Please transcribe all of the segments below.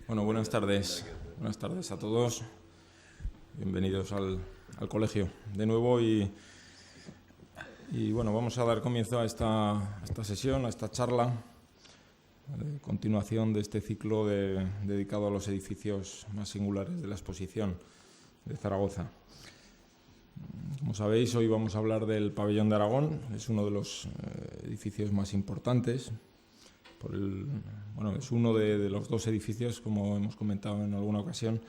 Bueno, buenas tardes. Buenas tardes a todos. Bienvenidos al colegio de nuevo y bueno, vamos a dar comienzo a esta sesión, a esta charla, continuación de este ciclo dedicado a los edificios más singulares de la exposición de Zaragoza. Como sabéis, hoy vamos a hablar del Pabellón de Aragón. Es uno de los edificios más importantes. Es uno de los dos edificios, como hemos comentado en alguna ocasión,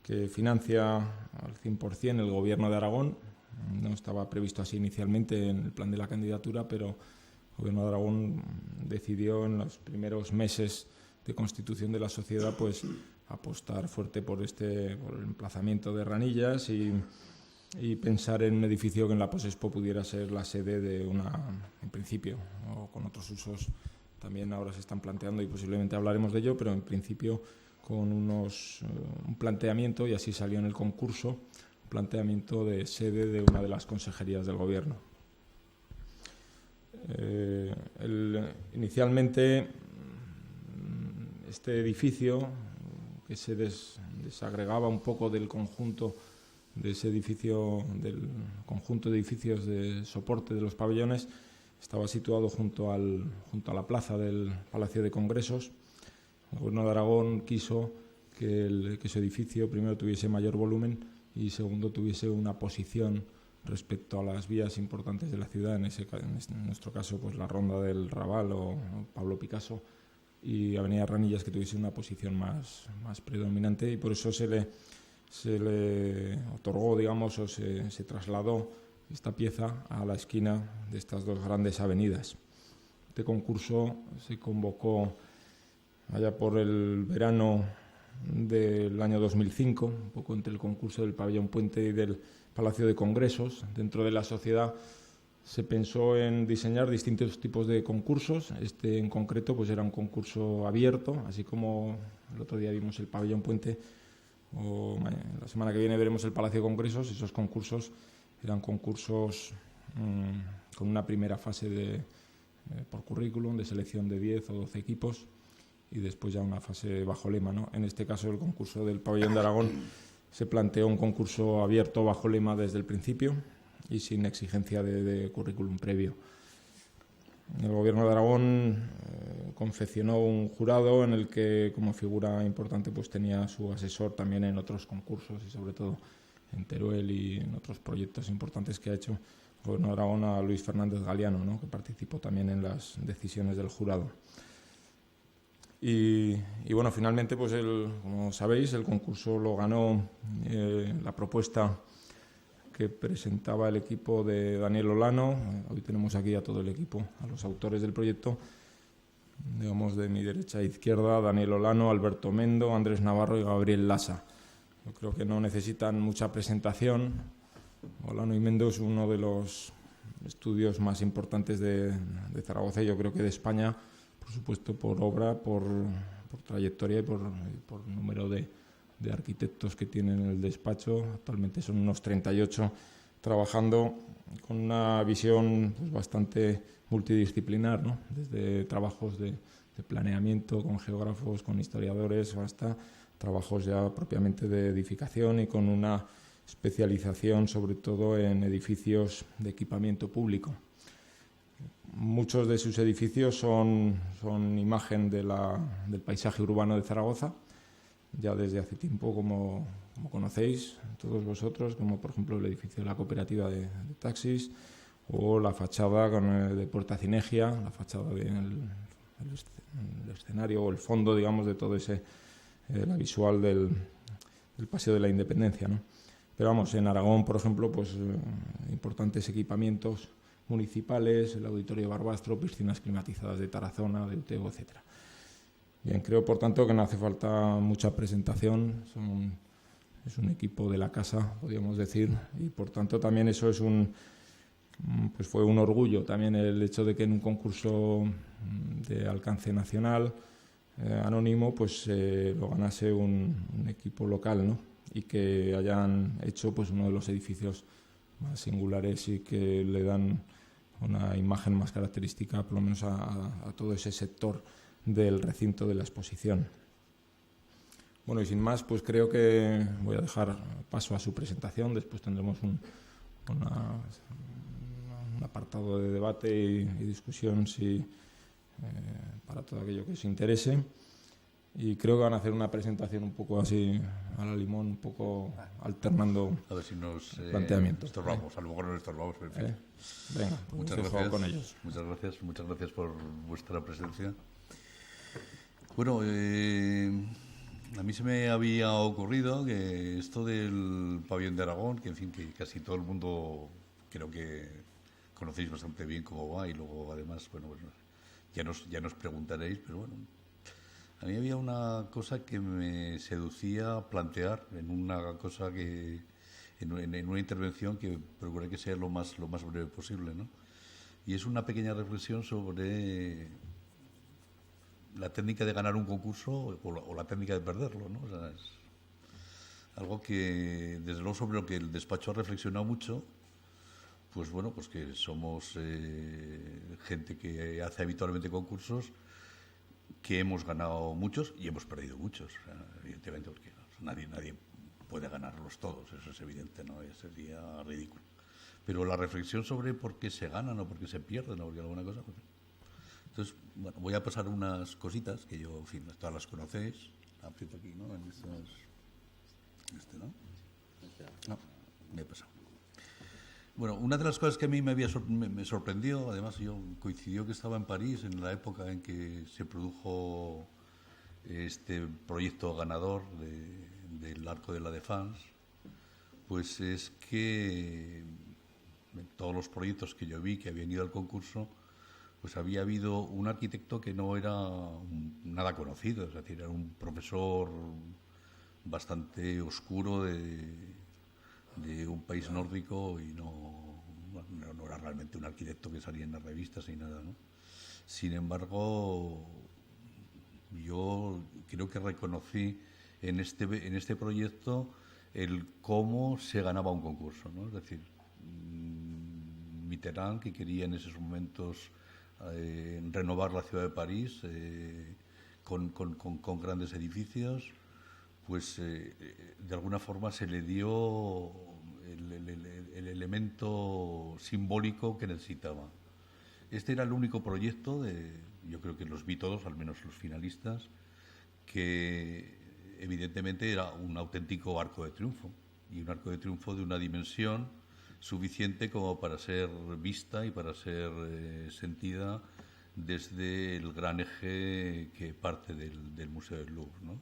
que financia al 100% el Gobierno de Aragón. No estaba previsto así inicialmente en el plan de la candidatura, pero el Gobierno de Aragón decidió en los primeros meses de constitución de la sociedad pues apostar fuerte por el emplazamiento de Ranillas y pensar en un edificio que en la Posexpo pudiera ser la sede de en principio, o con otros usos. También ahora se están planteando y posiblemente hablaremos de ello, pero en principio con un planteamiento, y así salió en el concurso, un planteamiento de sede de una de las consejerías del Gobierno. Inicialmente, este edificio, que se desagregaba un poco del conjunto de ese edificio, del conjunto de edificios de soporte de los pabellones, estaba situado junto a la plaza del Palacio de Congresos. El Gobierno de Aragón quiso que su edificio primero tuviese mayor volumen y segundo tuviese una posición respecto a las vías importantes de la ciudad, en nuestro caso pues la Ronda del Raval o Pablo Picasso, y Avenida Ranillas, que tuviese una posición más predominante, y por eso se le otorgó, digamos, o se trasladó esta pieza a la esquina de estas dos grandes avenidas. Este concurso se convocó allá por el verano del año 2005, un poco entre el concurso del Pabellón Puente y del Palacio de Congresos. Dentro de la sociedad se pensó en diseñar distintos tipos de concursos. Este en concreto pues era un concurso abierto, así como el otro día vimos el Pabellón Puente, o la semana que viene veremos el Palacio de Congresos. Esos concursos eran concursos con una primera fase por currículum de selección de 10 o 12 equipos y después ya una fase bajo lema, ¿no? En este caso, el concurso del Pabellón de Aragón se planteó un concurso abierto bajo lema desde el principio y sin exigencia de currículum previo. El Gobierno de Aragón confeccionó un jurado en el que, como figura importante, pues tenía su asesor también en otros concursos y sobre todo en Teruel y en otros proyectos importantes que ha hecho el Gobierno de Aragón, a Luis Fernández Galiano, ¿no?, que participó también en las decisiones del jurado. Y bueno, finalmente, pues como sabéis, el concurso lo ganó la propuesta que presentaba el equipo de Daniel Olano. Hoy tenemos aquí a todo el equipo, a los autores del proyecto, digamos de mi derecha a izquierda: Daniel Olano, Alberto Mendo, Andrés Navarro y Gabriel Lasa. Yo creo que no necesitan mucha presentación. Olano y Mendo es uno de los estudios más importantes de Zaragoza y yo creo que de España, por supuesto, por obra, por trayectoria y por número de arquitectos que tienen en el despacho. Actualmente son unos 38 trabajando con una visión pues bastante multidisciplinar, ¿no?, desde trabajos de planeamiento con geógrafos, con historiadores, hasta trabajos ya propiamente de edificación y con una especialización sobre todo en edificios de equipamiento público. Muchos de sus edificios son imagen del paisaje urbano de Zaragoza, ya desde hace tiempo, como conocéis todos vosotros, como por ejemplo el edificio de la cooperativa de taxis o la fachada de Puerta Cinegia, la fachada del escenario o el fondo, digamos, de todo la visual del Paseo de la Independencia, ¿no? Pero vamos, en Aragón, por ejemplo, pues importantes equipamientos municipales, el Auditorio Barbastro, piscinas climatizadas de Tarazona, de Utebo, etcétera. Bien, creo, por tanto, que no hace falta mucha presentación. Es un equipo de la casa, podríamos decir, y por tanto también eso pues fue un orgullo también el hecho de que en un concurso de alcance nacional anónimo pues lo ganase un equipo local, ¿no?, y que hayan hecho pues uno de los edificios más singulares y que le dan una imagen más característica, por lo menos a todo ese sector del recinto de la exposición. Bueno, y sin más, pues creo que voy a dejar paso a su presentación. Después tendremos un apartado de debate y discusión para todo aquello que os interese. Y creo que van a hacer una presentación un poco así a la limón, un poco alternando a ver si nos planteamientos. Estorbamos, a lo mejor nos estorbamos. En fin. Venga, pues muchas gracias con ellos. Muchas gracias por vuestra presencia. Bueno, a mí se me había ocurrido que esto del pabellón de Aragón, que en fin, que casi todo el mundo creo que conocéis bastante bien cómo va, y luego además, bueno, pues ya nos preguntaréis, pero bueno, a mí había una cosa que me seducía plantear en una cosa que en una intervención que procuré que sea lo más breve posible, ¿no? Y es una pequeña reflexión sobre la técnica de ganar un concurso o la técnica de perderlo, ¿no? O sea, es algo que, desde luego, sobre lo que el despacho ha reflexionado mucho. Pues bueno, pues que somos gente que hace habitualmente concursos, que hemos ganado muchos y hemos perdido muchos, o sea, evidentemente, porque nadie puede ganarlos todos, eso es evidente, ¿no? Sería ridículo. Pero la reflexión sobre por qué se ganan o por qué se pierden o por qué alguna cosa, pues, entonces, bueno, voy a pasar unas cositas que yo, en fin, todas las conocéis. Aprieto aquí, ¿no? En estos, ¿no? No, me he pasado. Bueno, una de las cosas que a mí me sorprendió, además yo coincidió que estaba en París en la época en que se produjo este proyecto ganador del Arco de la Défense, pues es que en todos los proyectos que yo vi que habían ido al concurso, pues había habido un arquitecto que no era nada conocido, es decir, era un profesor bastante oscuro de un país nórdico y no era realmente un arquitecto que salía en las revistas ni nada, ¿no? Sin embargo, yo creo que reconocí en este proyecto el cómo se ganaba un concurso, ¿no? Es decir, Mitterrand, que quería en esos momentos renovar la ciudad de París con grandes edificios, pues de alguna forma se le dio el elemento simbólico que necesitaba. Este era el único proyecto, yo creo que los vi todos, al menos los finalistas, que evidentemente era un auténtico arco de triunfo, y un arco de triunfo de una dimensión suficiente como para ser vista y para ser sentida desde el gran eje que parte del Museo del Louvre, ¿no?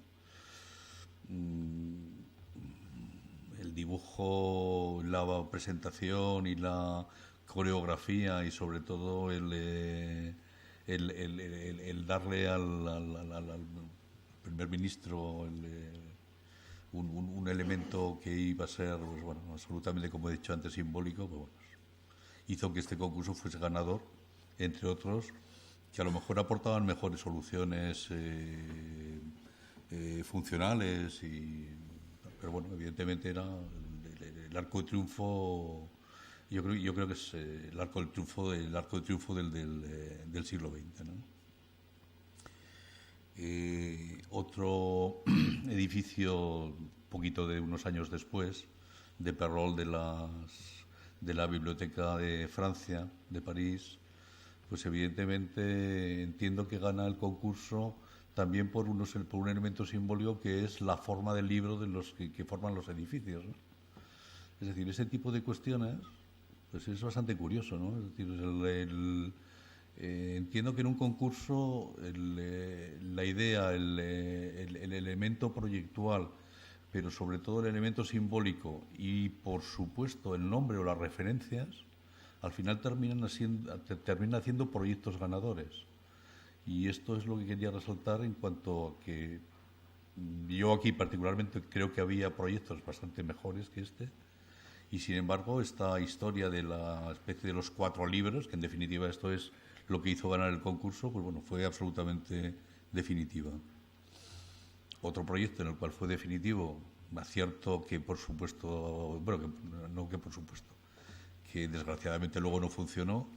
El dibujo, la presentación y la coreografía, y sobre todo el darle al primer ministro un elemento que iba a ser, pues bueno, absolutamente, como he dicho antes, simbólico, pues bueno, hizo que este concurso fuese ganador, entre otros, que a lo mejor aportaban mejores soluciones funcionales, pero bueno, evidentemente era el arco de triunfo. Yo creo que es el arco de triunfo del siglo XX, ¿no? Otro edificio, poquito de unos años después, de Perrault, de la Biblioteca de Francia, de París, pues evidentemente entiendo que gana el concurso también por un elemento simbólico, que es la forma del libro de los que forman los edificios, ¿no? Es decir, ese tipo de cuestiones, pues es bastante curioso, ¿no? Es decir, entiendo que en un concurso la idea, el elemento proyectual, pero sobre todo el elemento simbólico y, por supuesto, el nombre o las referencias, al final terminan haciendo proyectos ganadores. Y esto es lo que quería resaltar, en cuanto a que yo aquí particularmente creo que había proyectos bastante mejores que este, y sin embargo esta historia de la especie de los 4 libros, que en definitiva esto es lo que hizo ganar el concurso, pues bueno, fue absolutamente definitiva. Otro proyecto en el cual fue definitivo, acierto que por supuesto, bueno, que desgraciadamente luego no funcionó,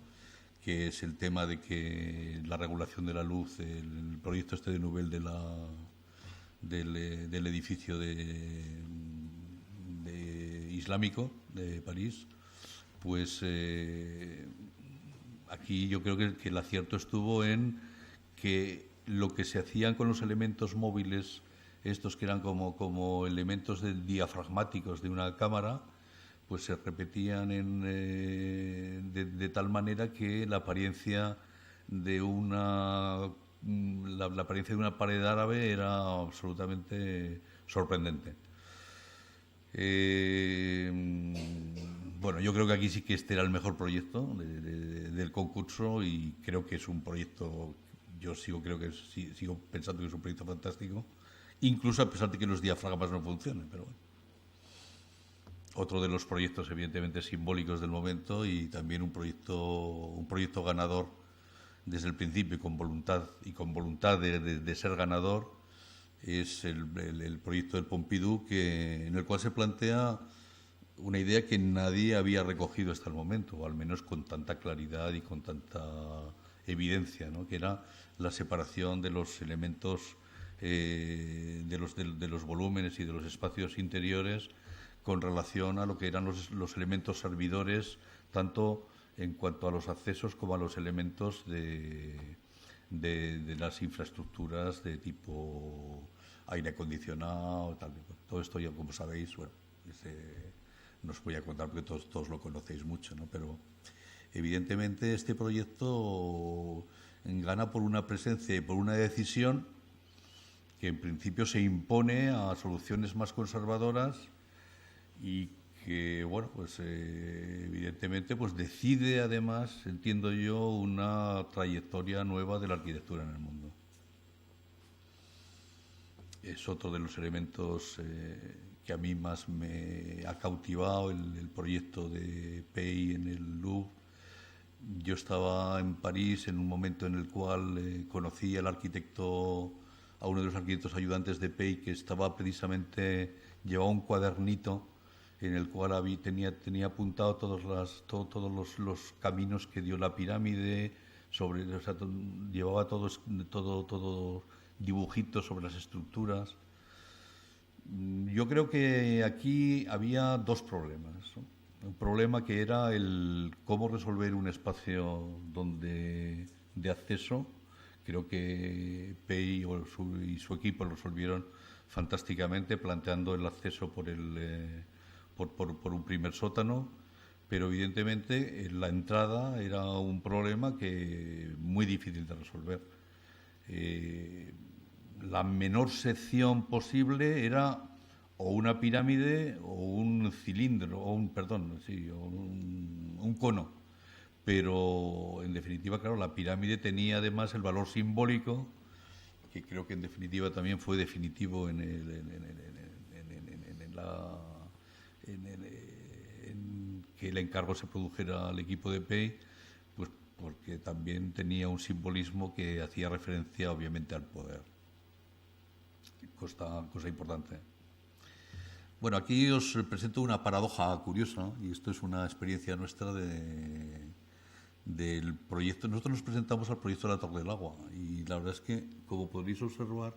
que es el tema de que la regulación de la luz, el proyecto este de Nubel del edificio islámico de París, pues aquí yo creo que el acierto estuvo en que lo que se hacían con los elementos móviles, estos que eran como elementos diafragmáticos de una cámara, pues se repetían de tal manera que la apariencia de la apariencia de una pared árabe era absolutamente sorprendente. Bueno, yo creo que aquí sí que este era el mejor proyecto del concurso, y creo que es un proyecto, sigo pensando que es un proyecto fantástico, incluso a pesar de que los diafragmas no funcionen, pero bueno. Otro de los proyectos evidentemente simbólicos del momento, y también un proyecto ganador desde el principio y con voluntad de ser ganador, es el proyecto del Pompidou, en el cual se plantea una idea que nadie había recogido hasta el momento, o al menos con tanta claridad y con tanta evidencia, ¿no? Que era la separación de los elementos, de los volúmenes y de los espacios interiores con relación a lo que eran los elementos servidores, tanto en cuanto a los accesos como a los elementos de las infraestructuras de tipo aire acondicionado, tal. Todo esto ya, como sabéis, bueno, no os voy a contar porque todos lo conocéis mucho, ¿no? Pero evidentemente este proyecto gana por una presencia y por una decisión que en principio se impone a soluciones más conservadoras, y que, bueno, pues evidentemente pues decide además, entiendo yo, una trayectoria nueva de la arquitectura en el mundo. Es otro de los elementos que a mí más me ha cautivado, el proyecto de Pey en el Louvre. Yo estaba en París en un momento en el cual conocí a uno de los arquitectos ayudantes de Pey, que llevaba un cuadernito en el cual tenía apuntado todos los caminos que dio la pirámide, llevaba todo dibujitos sobre las estructuras. Yo creo que aquí había dos problemas, ¿no? Un problema que era el cómo resolver un espacio de acceso. Creo que Pey y su equipo lo resolvieron fantásticamente, planteando el acceso por un primer sótano, pero evidentemente la entrada era un problema muy difícil de resolver. La menor sección posible era o una pirámide o un cilindro, un cono. Pero en definitiva, claro, la pirámide tenía además el valor simbólico, que creo que en definitiva también fue definitivo en que el encargo se produjera al equipo de Pey, pues porque también tenía un simbolismo que hacía referencia obviamente al poder. Cosa importante. Bueno, aquí os presento una paradoja curiosa, y esto es una experiencia nuestra del proyecto. Nosotros nos presentamos al proyecto de la Torre del Agua, y la verdad es que, como podréis observar,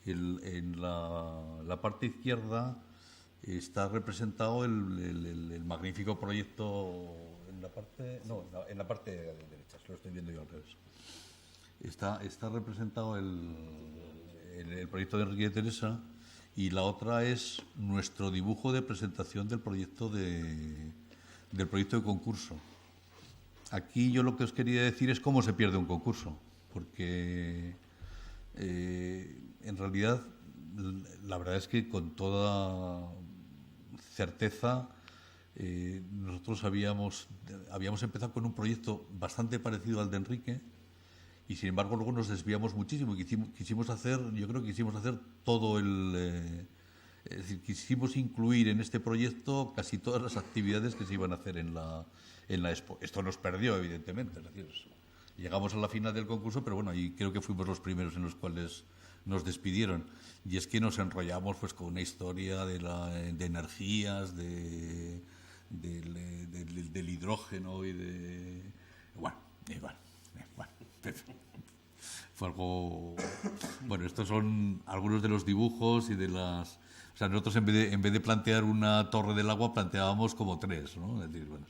en la parte izquierda está representado el magnífico proyecto. En la parte derecha, se lo estoy viendo yo al revés. Está representado el proyecto de Enrique de Teresa, y la otra es nuestro dibujo de presentación del proyecto de concurso. Aquí yo lo que os quería decir es cómo se pierde un concurso, porque en realidad la verdad es que con toda certeza nosotros habíamos empezado con un proyecto bastante parecido al de Enrique, y sin embargo luego nos desviamos muchísimo. Quisimos hacer todo es decir, quisimos incluir en este proyecto casi todas las actividades que se iban a hacer en la Expo. Esto nos perdió, evidentemente. Es decir, llegamos a la final del concurso, pero bueno, y creo que fuimos los primeros en los cuales nos despidieron. Y es que nos enrollamos pues con una historia de energías, del hidrógeno y de... Bueno. fue algo... Bueno, estos son algunos de los dibujos y de las... O sea, nosotros en vez de plantear una torre del agua, planteábamos como tres, ¿no? Es decir, bueno,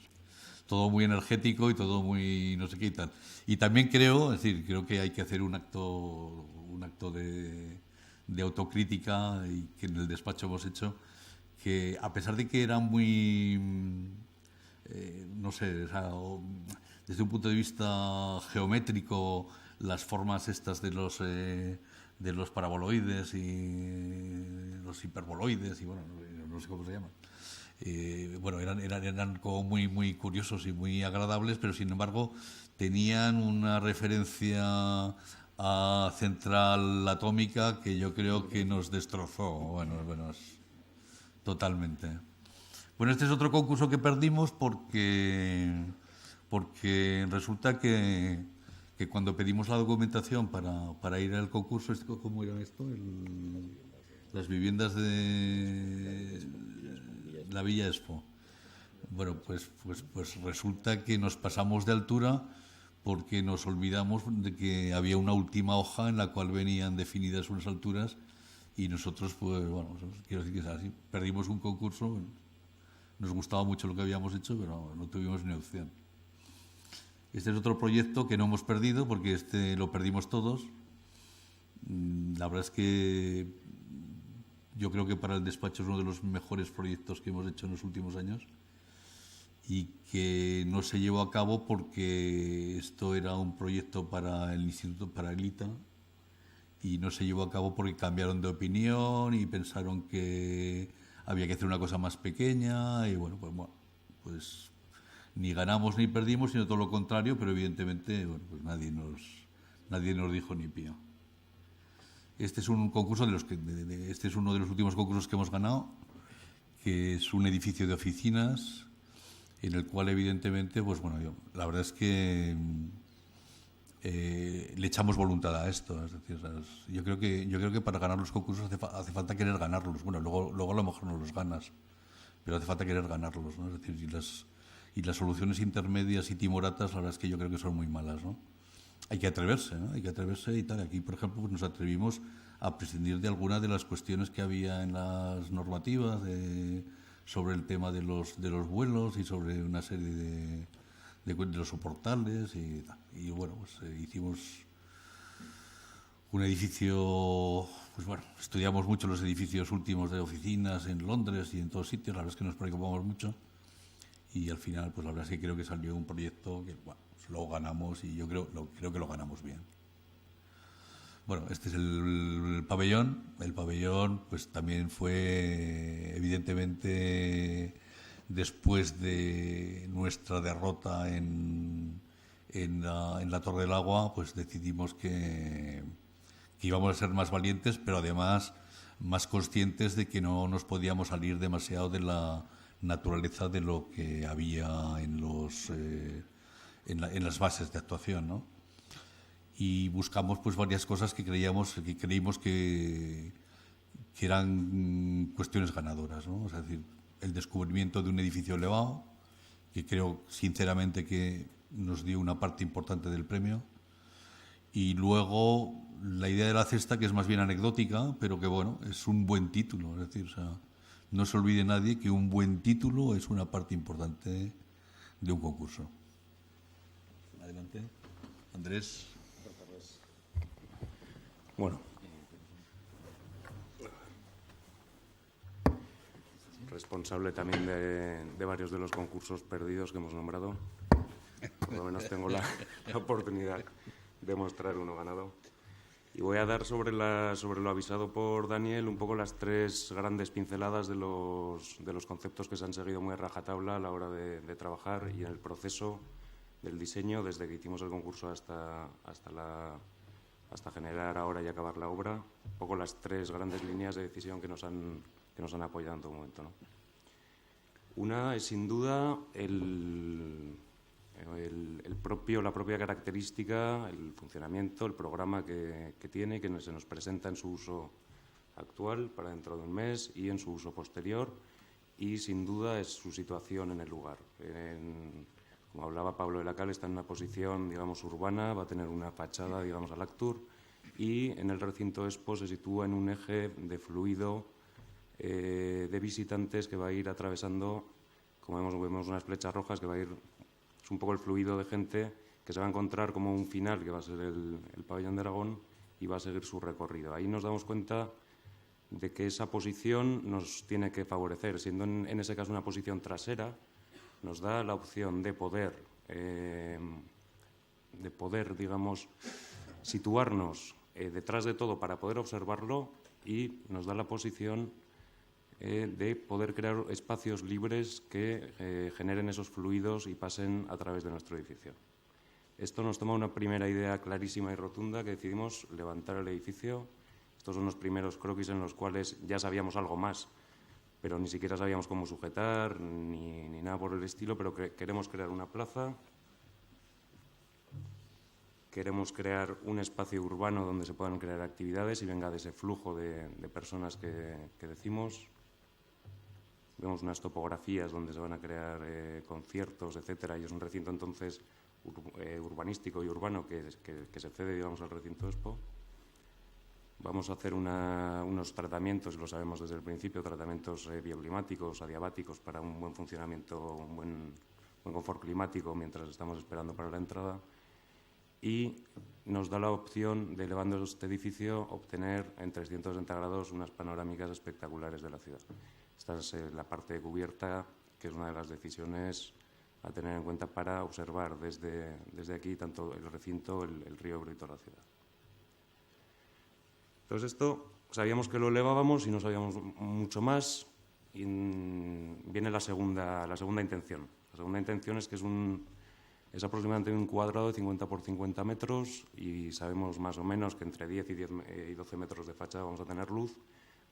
todo muy energético y todo muy no sé qué y tal. Y también creo, es decir, creo que hay que hacer un acto de autocrítica y que en el despacho hemos hecho, que a pesar de que era muy... no sé, o sea, desde un punto de vista geométrico, las formas estas de los paraboloides y los hiperboloides, y bueno, no sé cómo se llaman. Bueno, eran como muy, muy curiosos y muy agradables, pero sin embargo tenían una referencia a central atómica que yo creo que nos destrozó, bueno, totalmente. Bueno, este es otro concurso que perdimos porque resulta que cuando pedimos la documentación para ir al concurso, ¿cómo era esto? Las viviendas de la Villa Expo. Bueno, pues resulta que nos pasamos de altura porque nos olvidamos de que había una última hoja en la cual venían definidas unas alturas y nosotros, pues bueno, quiero decir que es así. Perdimos un concurso, nos gustaba mucho lo que habíamos hecho, pero no tuvimos ni opción. Este es otro proyecto que no hemos perdido porque este lo perdimos todos. La verdad es que yo creo que para el despacho es uno de los mejores proyectos que hemos hecho en los últimos años y que no se llevó a cabo porque esto era un proyecto para el Instituto, para el ITA, y no se llevó a cabo porque cambiaron de opinión y pensaron que había que hacer una cosa más pequeña y bueno, pues ni ganamos ni perdimos, sino todo lo contrario, pero evidentemente pues nadie nos dijo ni pío. Este es un concurso este es uno de los últimos concursos que hemos ganado, que es un edificio de oficinas en el cual evidentemente, pues bueno, la verdad es que le echamos voluntad a esto. Es decir, yo creo que para ganar los concursos hace falta querer ganarlos. Bueno, luego a lo mejor no los ganas, pero hace falta querer ganarlos, ¿no? Es decir, y las soluciones intermedias y timoratas, la verdad es que yo creo que son muy malas, ¿no? Hay que atreverse, ¿no? Hay que atreverse y tal. Aquí, por ejemplo, pues nos atrevimos a prescindir de alguna de las cuestiones que había en las normativas sobre el tema de los vuelos y sobre una serie de los soportales y bueno, pues hicimos un edificio, pues bueno, estudiamos mucho los edificios últimos de oficinas en Londres y en todos sitios, la verdad es que nos preocupamos mucho y al final, pues la verdad es que creo que salió un proyecto que, bueno, pues lo ganamos y yo creo que lo ganamos bien. Bueno, este es el pabellón. El pabellón, pues también fue, evidentemente, después de nuestra derrota en la Torre del Agua, pues decidimos que íbamos a ser más valientes, pero además más conscientes de que no nos podíamos salir demasiado de la naturaleza de lo que había en las bases de actuación, ¿no? Y buscamos pues varias cosas que creímos que eran cuestiones ganadoras, ¿no? Es decir, el descubrimiento de un edificio elevado, que creo sinceramente que nos dio una parte importante del premio, y luego la idea de la cesta, que es más bien anecdótica, pero que bueno, es un buen título, es decir, o sea, no se olvide nadie que un buen título es una parte importante de un concurso. Adelante, Andrés. Bueno, responsable también de varios de los concursos perdidos que hemos nombrado. Por lo menos tengo la oportunidad de mostrar uno ganado. Y voy a dar sobre lo avisado por Daniel un poco las tres grandes pinceladas de los conceptos que se han seguido muy a rajatabla a la hora de trabajar y en el proceso del diseño, desde que hicimos el concurso hasta generar ahora y acabar la obra, un poco las tres grandes líneas de decisión que nos han apoyado en todo momento, ¿no? Una es sin duda la propia característica, el funcionamiento, el programa que tiene, que se nos presenta en su uso actual para dentro de un mes y en su uso posterior, y sin duda es su situación en el lugar. Como hablaba Pablo de la Cal, está en una posición, digamos, urbana, va a tener una fachada, digamos, al Actur, y en el recinto Expo se sitúa en un eje de fluido de visitantes que va a ir atravesando, como vemos unas flechas rojas, que va a ir, es un poco el fluido de gente que se va a encontrar como un final, que va a ser el pabellón de Aragón, y va a seguir su recorrido. Ahí nos damos cuenta de que esa posición nos tiene que favorecer, siendo en ese caso una posición trasera, nos da la opción de poder, digamos, situarnos detrás de todo para poder observarlo, y nos da la posición de poder crear espacios libres que generen esos fluidos y pasen a través de nuestro edificio. Esto nos toma una primera idea clarísima y rotunda, que decidimos levantar el edificio. Estos son los primeros croquis en los cuales ya sabíamos algo más, pero ni siquiera sabíamos cómo sujetar ni nada por el estilo, pero queremos crear una plaza, queremos crear un espacio urbano donde se puedan crear actividades y venga de ese flujo de personas que decimos. Vemos unas topografías donde se van a crear conciertos, etcétera, y es un recinto entonces urbanístico y urbano que se cede, digamos, al recinto Expo. Vamos a hacer unos tratamientos, lo sabemos desde el principio, tratamientos bioclimáticos, adiabáticos, para un buen funcionamiento, un buen confort climático mientras estamos esperando para la entrada. Y nos da la opción de, elevando este edificio, obtener en 360 grados unas panorámicas espectaculares de la ciudad. Esta es la parte de cubierta, que es una de las decisiones a tener en cuenta para observar desde aquí tanto el recinto, el río Ebro y toda la ciudad. Entonces esto sabíamos que lo elevábamos y no sabíamos mucho más, y viene la segunda intención. La segunda intención es que es aproximadamente un cuadrado de 50 por 50 metros, y sabemos más o menos que entre 10 y 12 metros de fachada vamos a tener luz,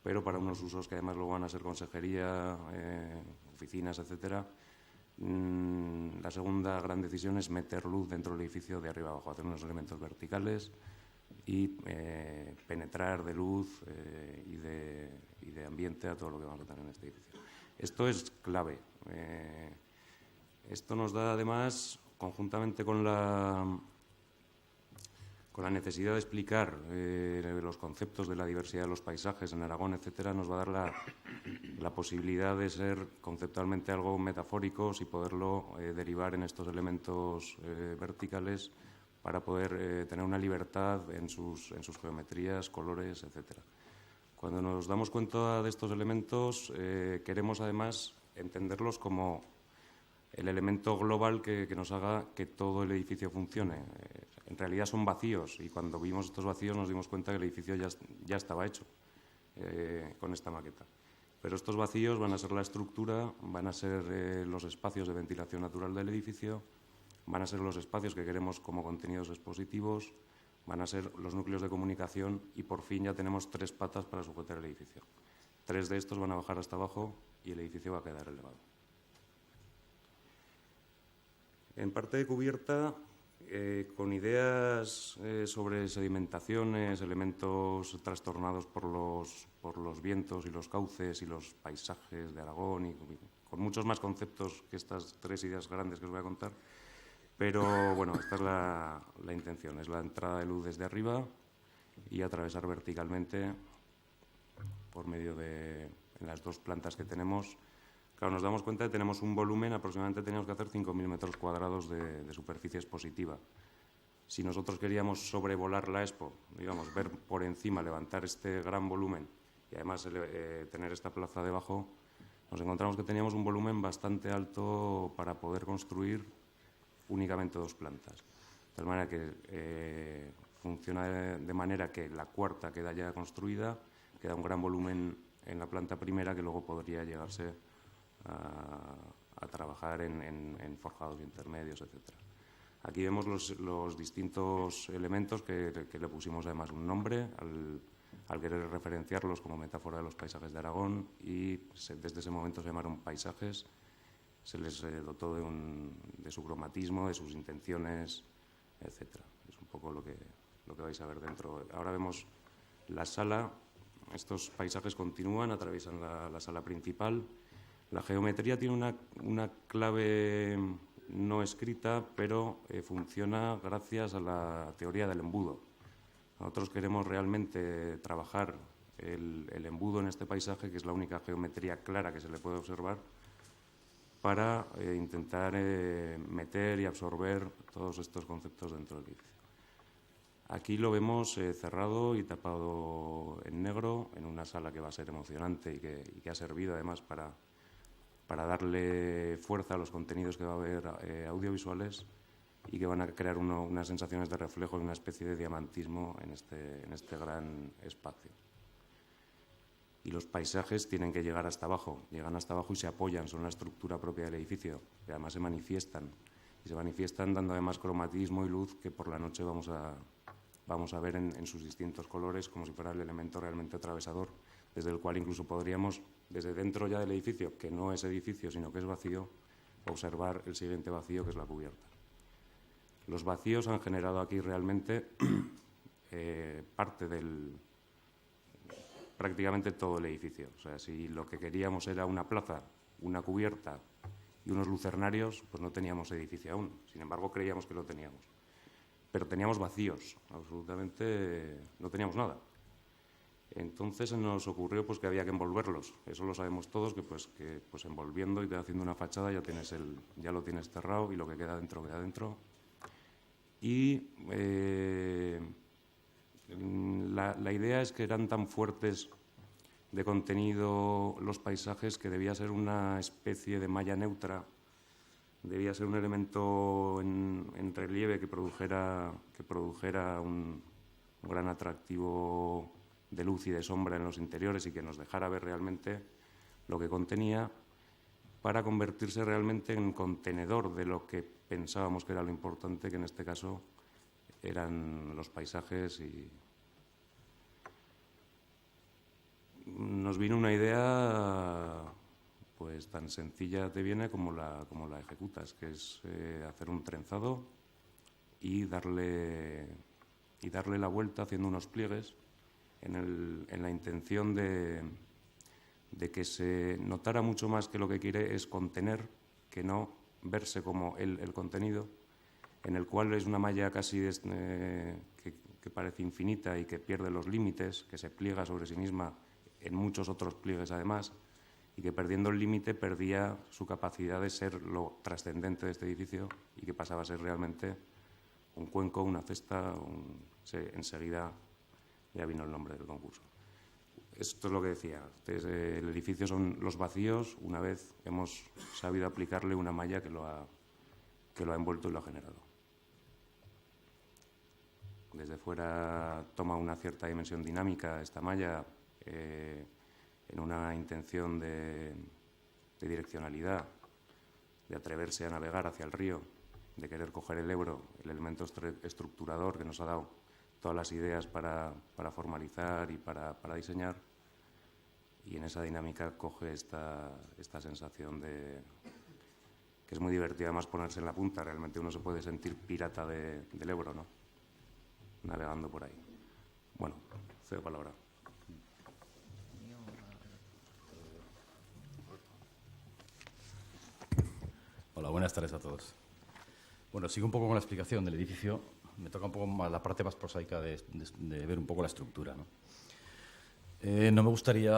pero para unos usos que además luego van a ser consejería, oficinas, etcétera. La segunda gran decisión es meter luz dentro del edificio de arriba abajo, hacer unos elementos verticales y penetrar de luz y de ambiente a todo lo que vamos a tener en este edificio. Esto es clave. Esto nos da, además, conjuntamente con la necesidad de explicar los conceptos de la diversidad de los paisajes en Aragón, etcétera, nos va a dar la posibilidad de ser conceptualmente algo metafóricos y poderlo derivar en estos elementos verticales para poder tener una libertad en sus geometrías, colores, etcétera. Cuando nos damos cuenta de estos elementos, queremos además entenderlos como el elemento global que nos haga que todo el edificio funcione. En realidad son vacíos, y cuando vimos estos vacíos nos dimos cuenta que el edificio ya estaba hecho con esta maqueta. Pero estos vacíos van a ser la estructura, van a ser los espacios de ventilación natural del edificio, van a ser los espacios que queremos como contenidos expositivos, van a ser los núcleos de comunicación, y por fin ya tenemos 3 patas para sujetar el edificio. 3 de estos van a bajar hasta abajo y el edificio va a quedar elevado. En parte de cubierta, con ideas sobre sedimentaciones, elementos trastornados por los vientos y los cauces y los paisajes de Aragón, y con muchos más conceptos que estas 3 ideas grandes que os voy a contar. Pero bueno, esta es la intención, es la entrada de luz desde arriba y atravesar verticalmente por medio de las 2 plantas que tenemos. Claro, nos damos cuenta de que tenemos un volumen, aproximadamente teníamos que hacer 5.000 metros cuadrados de superficie expositiva. Si nosotros queríamos sobrevolar la Expo, digamos, ver por encima, levantar este gran volumen y además tener esta plaza debajo, nos encontramos que teníamos un volumen bastante alto para poder construir únicamente 2 plantas. De tal manera que funciona de manera que la cuarta queda ya construida, queda un gran volumen en la planta primera que luego podría llegarse a trabajar en forjados intermedios, etcétera. Aquí vemos los distintos elementos que le pusimos además un nombre al querer referenciarlos como metáfora de los paisajes de Aragón, y desde ese momento se llamaron paisajes. Se les dotó de su cromatismo, de sus intenciones, etcétera. Es un poco lo que vais a ver dentro. Ahora vemos la sala. Estos paisajes continúan, atraviesan la sala principal. La geometría tiene una clave no escrita, pero funciona gracias a la teoría del embudo. Nosotros queremos realmente trabajar el embudo en este paisaje, que es la única geometría clara que se le puede observar, para intentar meter y absorber todos estos conceptos dentro del edificio. Aquí lo vemos cerrado y tapado en negro, en una sala que va a ser emocionante y que ha servido además para darle fuerza a los contenidos que va a haber audiovisuales y que van a crear unas sensaciones de reflejo y una especie de diamantismo en este gran espacio. Y los paisajes tienen que llegar hasta abajo, llegan hasta abajo y se apoyan sobre una estructura propia del edificio, que además se manifiestan. Y se manifiestan dando además cromatismo y luz que por la noche vamos a ver en sus distintos colores, como si fuera el elemento realmente atravesador, desde el cual incluso podríamos, desde dentro ya del edificio, que no es edificio sino que es vacío, observar el siguiente vacío, que es la cubierta. Los vacíos han generado aquí realmente parte prácticamente todo el edificio. O sea, si lo que queríamos era una plaza, una cubierta y unos lucernarios, pues no teníamos edificio aún. Sin embargo, creíamos que lo teníamos. Pero teníamos vacíos, absolutamente no teníamos nada. Entonces se nos ocurrió pues, que había que envolverlos. Eso lo sabemos todos, que envolviendo y haciendo una fachada ya lo tienes cerrado y lo que queda dentro queda dentro. Y la idea es que eran tan fuertes de contenido los paisajes que debía ser una especie de malla neutra, debía ser un elemento en relieve que produjera un gran atractivo de luz y de sombra en los interiores y que nos dejara ver realmente lo que contenía, para convertirse realmente en contenedor de lo que pensábamos que era lo importante, que en este caso eran los paisajes. Y nos vino una idea pues tan sencilla te viene como la ejecutas, que es hacer un trenzado y darle la vuelta haciendo unos pliegues en la intención de que se notara mucho más que lo que quiere es contener, que no verse como el contenido, en el cual es una malla casi que parece infinita y que pierde los límites, que se pliega sobre sí misma en muchos otros pliegues además, y que perdiendo el límite perdía su capacidad de ser lo trascendente de este edificio y que pasaba a ser realmente un cuenco, una cesta. Enseguida ya vino el nombre del concurso. Esto es lo que decía. El edificio son los vacíos, una vez hemos sabido aplicarle una malla que lo ha envuelto y lo ha generado. Desde fuera toma una cierta dimensión dinámica esta malla, en una intención de direccionalidad, de atreverse a navegar hacia el río, de querer coger el Ebro, el elemento estructurador que nos ha dado todas las ideas para formalizar y para diseñar, y en esa dinámica coge esta sensación que es muy divertida además ponerse en la punta. Realmente uno se puede sentir pirata del Ebro, ¿no? Navegando por ahí. Bueno, cedo palabra. Hola, buenas tardes a todos. Bueno, sigo un poco con la explicación del edificio. Me toca un poco más la parte más prosaica de ver un poco la estructura, ¿no? No me gustaría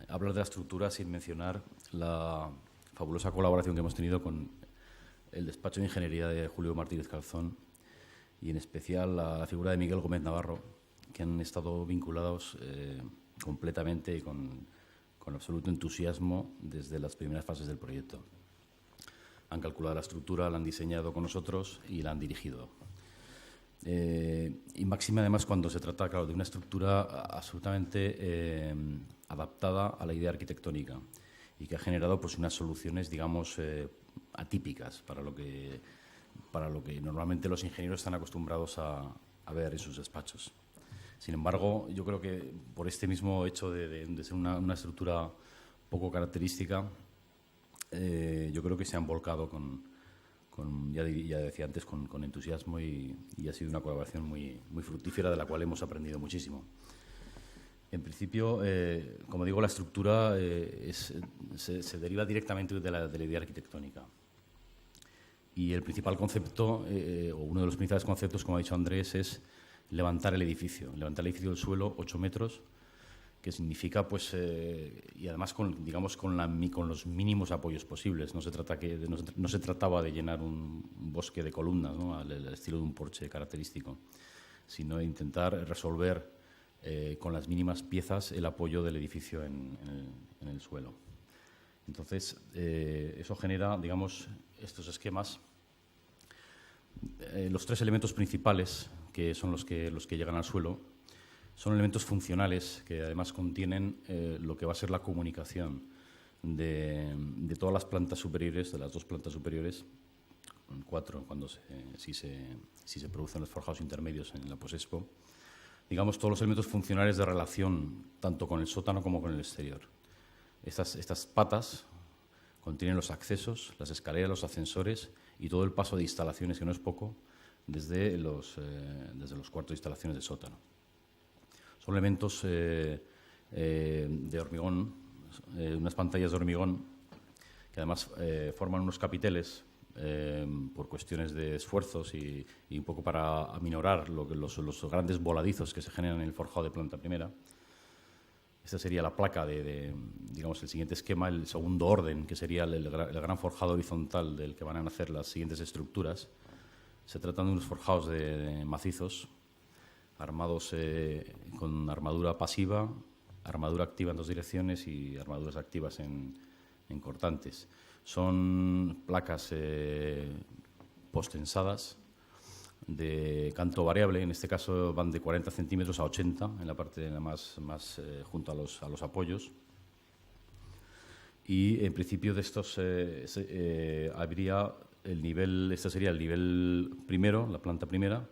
hablar de la estructura sin mencionar la fabulosa colaboración que hemos tenido con el despacho de ingeniería de Julio Martínez Calzón y en especial la figura de Miguel Gómez Navarro, que han estado vinculados completamente y con absoluto entusiasmo desde las primeras fases del proyecto. Han calculado la estructura, la han diseñado con nosotros y la han dirigido. Y máxima además cuando se trata, claro, de una estructura absolutamente adaptada a la idea arquitectónica y que ha generado pues unas soluciones, digamos, atípicas para lo que normalmente los ingenieros están acostumbrados a ver en sus despachos. Sin embargo, yo creo que por este mismo hecho de ser una estructura poco característica, yo creo que se han volcado ya decía antes, con entusiasmo y ha sido una colaboración muy, muy fructífera, de la cual hemos aprendido muchísimo. En principio, como digo, la estructura se deriva directamente de la idea arquitectónica. Y el principal concepto, o uno de los principales conceptos, como ha dicho Andrés, es levantar el edificio del suelo 8 metros, que significa, pues, y además con los mínimos apoyos posibles. No se trataba de llenar un bosque de columnas, ¿no?, al estilo de un porche característico, sino de intentar resolver con las mínimas piezas el apoyo del edificio en el suelo. Entonces, eso genera, digamos, estos esquemas. Los 3 elementos principales, que son los que llegan al suelo, son elementos funcionales que además contienen lo que va a ser la comunicación de todas las plantas superiores, de las 2 plantas superiores, 4 si se producen los forjados intermedios en la posexpo. Digamos, todos los elementos funcionales de relación tanto con el sótano como con el exterior. Estas patas contienen los accesos, las escaleras, los ascensores y todo el paso de instalaciones, que no es poco, desde los cuartos de instalaciones de sótano. Son elementos de hormigón, unas pantallas de hormigón que además forman unos capiteles por cuestiones de esfuerzos y un poco para aminorar los grandes voladizos que se generan en el forjado de planta primera. Esta sería la placa digamos, el siguiente esquema, el segundo orden, que sería el gran forjado horizontal del que van a nacer las siguientes estructuras. Se tratan de unos forjados de macizos, armados con armadura pasiva, armadura activa en 2 direcciones y armaduras activas en cortantes. Son placas postensadas de canto variable, en este caso van de 40 centímetros a 80 en la parte más junto a los apoyos. Y en principio de estos habría el nivel, este sería el nivel primero, la planta primera.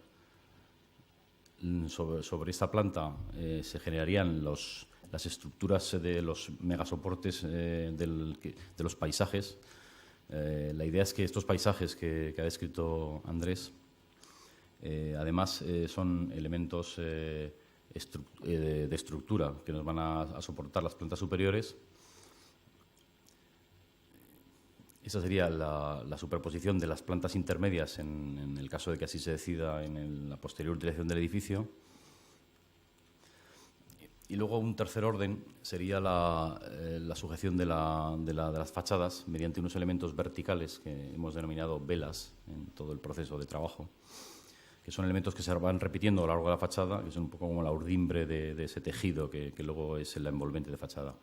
Sobre esta planta se generarían las estructuras de los megasoportes de los paisajes. La idea es que estos paisajes que ha descrito Andrés, además, son elementos de estructura que nos van a soportar las plantas superiores. Esa sería la superposición de las plantas intermedias en el caso de que así se decida en la posterior utilización del edificio. Y luego un tercer orden sería la sujeción de las fachadas mediante unos elementos verticales que hemos denominado velas en todo el proceso de trabajo, que son elementos que se van repitiendo a lo largo de la fachada, que son un poco como la urdimbre de ese tejido que luego es el envolvente de fachada.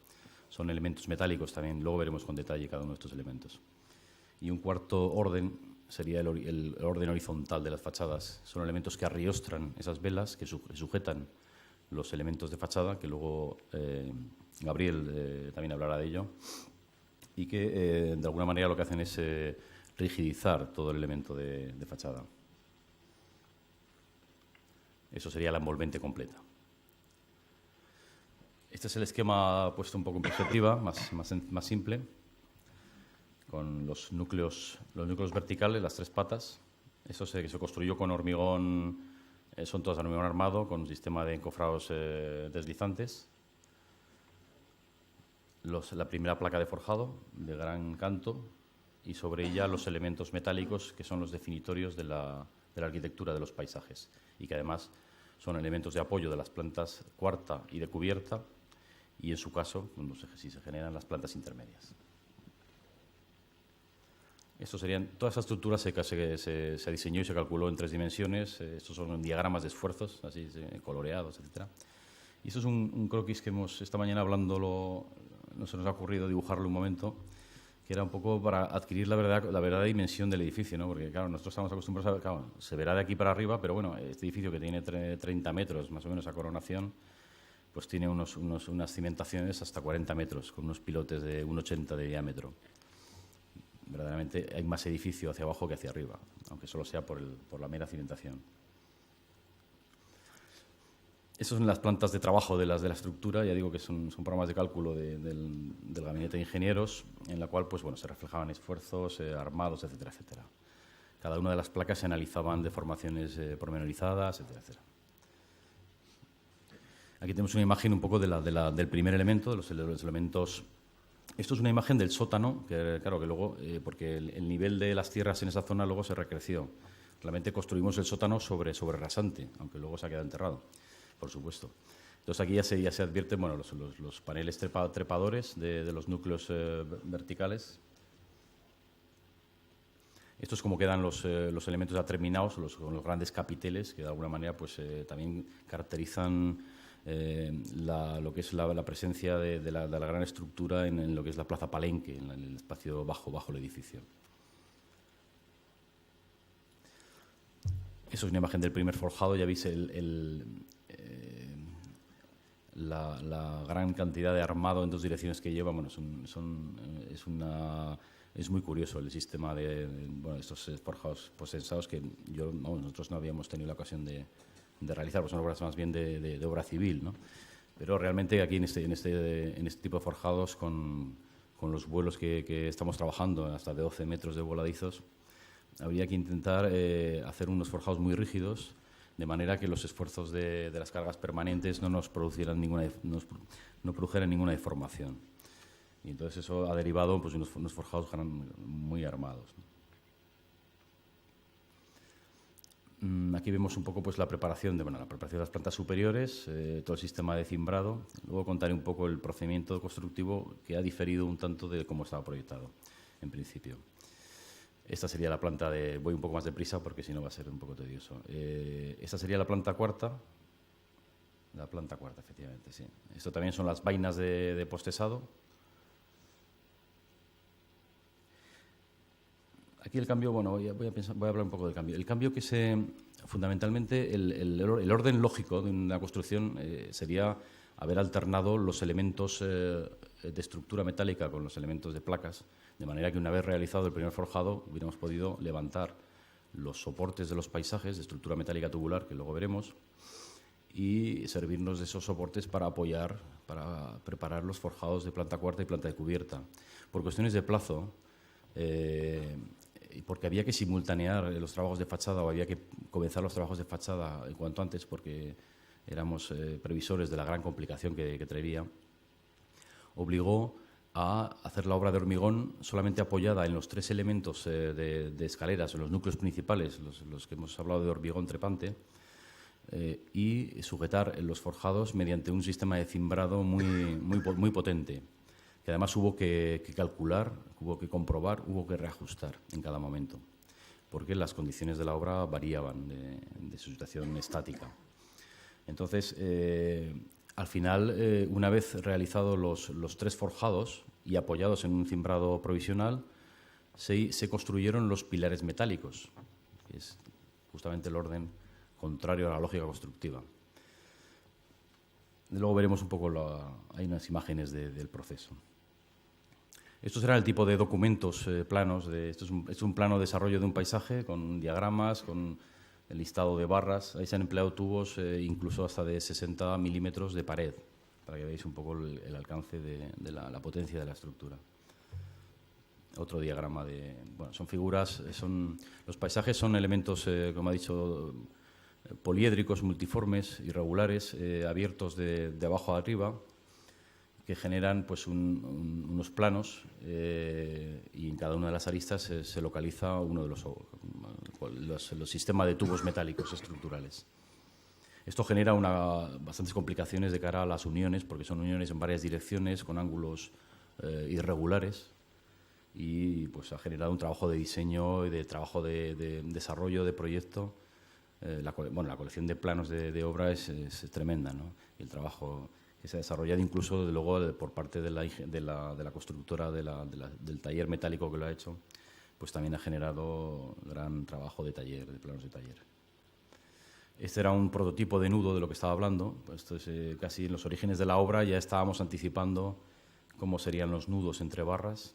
Son elementos metálicos también, luego veremos con detalle cada uno de estos elementos. Y un cuarto orden sería el orden horizontal de las fachadas. Son elementos que arriostran esas velas, que sujetan los elementos de fachada, que luego Gabriel también hablará de ello, y que de alguna manera lo que hacen es rigidizar todo el elemento de fachada. Eso sería la envolvente completa. Este es el esquema puesto un poco en perspectiva, más simple, con los núcleos verticales, las 3 patas. Eso se construyó con hormigón, son todas de hormigón armado, con un sistema de encofrados deslizantes. La primera placa de forjado, de gran canto, y sobre ella los elementos metálicos, que son los definitorios de la arquitectura de los paisajes, y que además son elementos de apoyo de las plantas cuarta y de cubierta, y en su caso, si se generan las plantas intermedias. Toda esa estructura se diseñó y se calculó en 3 dimensiones. Estos son diagramas de esfuerzos, así coloreados, etc. Y esto es un croquis que esta mañana hablándolo, no se nos ha ocurrido dibujarlo un momento, que era un poco para adquirir la verdadera dimensión del edificio, ¿no? Porque, claro, nosotros estamos acostumbrados se verá de aquí para arriba, pero bueno, este edificio que tiene 30 metros, más o menos, a coronación, pues tiene unas cimentaciones hasta 40 metros, con unos pilotes de 1,80 de diámetro. Verdaderamente hay más edificio hacia abajo que hacia arriba, aunque solo sea por la mera cimentación. Esas son las plantas de trabajo de la estructura, ya digo que son programas de cálculo del gabinete de ingenieros, en la cual pues, bueno, se reflejaban esfuerzos armados, etcétera, etcétera. Cada una de las placas se analizaban deformaciones pormenorizadas, etcétera, etcétera. Aquí tenemos una imagen un poco del primer elemento, de los elementos Esto es una imagen del sótano, que claro que luego, porque el nivel de las tierras en esa zona luego se recreció. Realmente construimos el sótano sobre rasante, aunque luego se ha quedado enterrado, por supuesto. Entonces aquí ya se advierten bueno, los paneles trepadores de los núcleos verticales. Esto es como quedan los elementos ya terminados, los grandes capiteles, que de alguna manera pues, también caracterizan lo que es la presencia de la gran estructura en lo que es la Plaza Palenque, en el espacio bajo el edificio. Eso es una imagen del primer forjado, ya veis la gran cantidad de armado en dos direcciones que lleva. Bueno, es muy curioso el sistema de estos forjados posensados que nosotros no habíamos tenido la ocasión de realizar, pues son obras más bien de obra civil, ¿no? Pero realmente aquí en este tipo de forjados, con los vuelos que estamos trabajando, hasta de 12 metros de voladizos, habría que intentar hacer unos forjados muy rígidos, de manera que los esfuerzos de las cargas permanentes no produjeran ninguna deformación. Y entonces eso ha derivado pues, unos forjados muy armados, ¿no? Aquí vemos un poco pues, la preparación de las plantas superiores, todo el sistema de cimbrado. Luego contaré un poco el procedimiento constructivo, que ha diferido un tanto de cómo estaba proyectado en principio. Esta sería la planta de... Voy un poco más deprisa porque si no va a ser un poco tedioso. Esta sería la planta cuarta. La planta cuarta, efectivamente, sí. Esto también son las vainas de postesado. Aquí el cambio, bueno, voy a hablar un poco del cambio. El cambio fundamentalmente, el orden lógico de una construcción sería haber alternado los elementos de estructura metálica con los elementos de placas, de manera que una vez realizado el primer forjado hubiéramos podido levantar los soportes de los paisajes de estructura metálica tubular, que luego veremos, y servirnos de esos soportes para preparar los forjados de planta cuarta y planta de cubierta. Por cuestiones de plazo, porque había que simultanear los trabajos de fachada o había que comenzar los trabajos de fachada en cuanto antes, porque éramos previsores de la gran complicación que traería, obligó a hacer la obra de hormigón solamente apoyada en los tres elementos de escaleras, en los núcleos principales, los que hemos hablado de hormigón trepante, y sujetar los forjados mediante un sistema de cimbrado muy potente, que además hubo que calcular, hubo que comprobar, hubo que reajustar en cada momento, porque las condiciones de la obra variaban de su situación estática. Entonces, al final, una vez realizados los tres forjados y apoyados en un cimbrado provisional, se construyeron los pilares metálicos, que es justamente el orden contrario a la lógica constructiva. Luego veremos un poco, hay unas imágenes del proceso. Estos eran el tipo de documentos, planos. Esto es un plano de desarrollo de un paisaje con diagramas, con el listado de barras. Ahí se han empleado tubos incluso hasta de 60 milímetros de pared, para que veáis un poco el alcance de la potencia de la estructura. Otro diagrama son figuras, los paisajes son elementos, como ha dicho, poliédricos, multiformes, irregulares, abiertos de abajo a arriba, que generan pues, unos planos y en cada una de las aristas se localiza uno de los sistemas de tubos metálicos estructurales. Esto genera bastantes complicaciones de cara a las uniones, porque son uniones en varias direcciones, con ángulos irregulares, y pues, ha generado un trabajo de diseño y de trabajo de desarrollo de proyecto. La colección de planos de obra es tremenda, ¿no? Y el trabajo que se ha desarrollado incluso, desde luego, por parte de la constructora del taller metálico que lo ha hecho, pues también ha generado gran trabajo de taller, de planos de taller. Este era un prototipo de nudo de lo que estaba hablando. Pues esto es casi en los orígenes de la obra, ya estábamos anticipando cómo serían los nudos entre barras.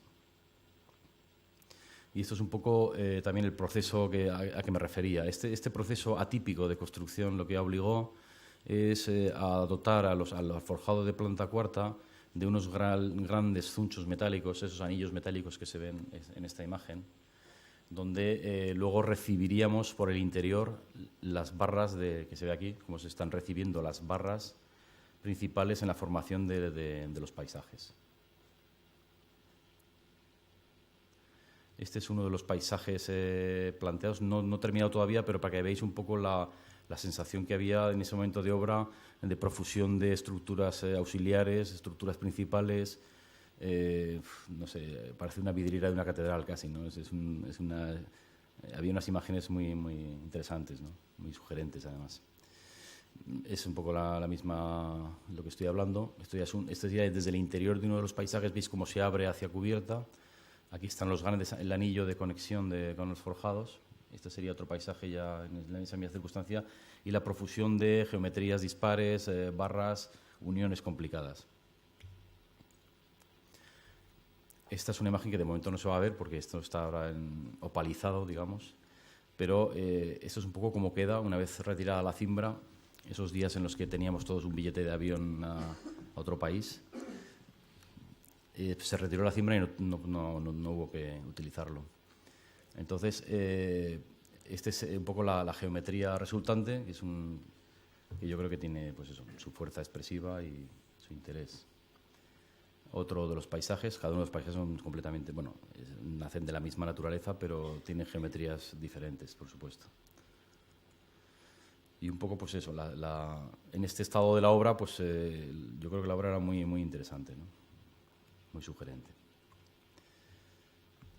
Y esto es un poco también el proceso a que me refería. Este proceso atípico de construcción lo que obligó es a dotar al forjado de planta cuarta de unos grandes zunchos metálicos, esos anillos metálicos que se ven en esta imagen, donde luego recibiríamos por el interior las barras que se ve aquí, como se están recibiendo las barras principales en la formación de los paisajes. Este es uno de los paisajes planteados, no terminado todavía, pero para que veáis un poco la sensación que había en ese momento de obra, de profusión de estructuras auxiliares, estructuras principales. No sé, parece una vidriera de una catedral casi, ¿no? Había unas imágenes muy interesantes, ¿no? Muy sugerentes, además. Es un poco la misma lo que estoy hablando. Esto ya es desde el interior de uno de los paisajes, veis cómo se abre hacia cubierta. Aquí están los grandes, el anillo de conexión con los forjados. Este sería otro paisaje ya en esa misma circunstancia. Y la profusión de geometrías dispares, barras, uniones complicadas. Esta es una imagen que de momento no se va a ver porque esto está ahora opalizado, digamos. Pero esto es un poco como queda una vez retirada la cimbra, esos días en los que teníamos todos un billete de avión a otro país. Se retiró la cimbra y no hubo que utilizarlo. Entonces, esta es un poco la geometría resultante, que yo creo que tiene pues eso, su fuerza expresiva y su interés. Otro de los paisajes, cada uno de los paisajes son completamente, bueno, nacen de la misma naturaleza, pero tienen geometrías diferentes, por supuesto. Y un poco, pues eso, en este estado de la obra, pues yo creo que la obra era muy interesante, ¿no? Muy sugerente.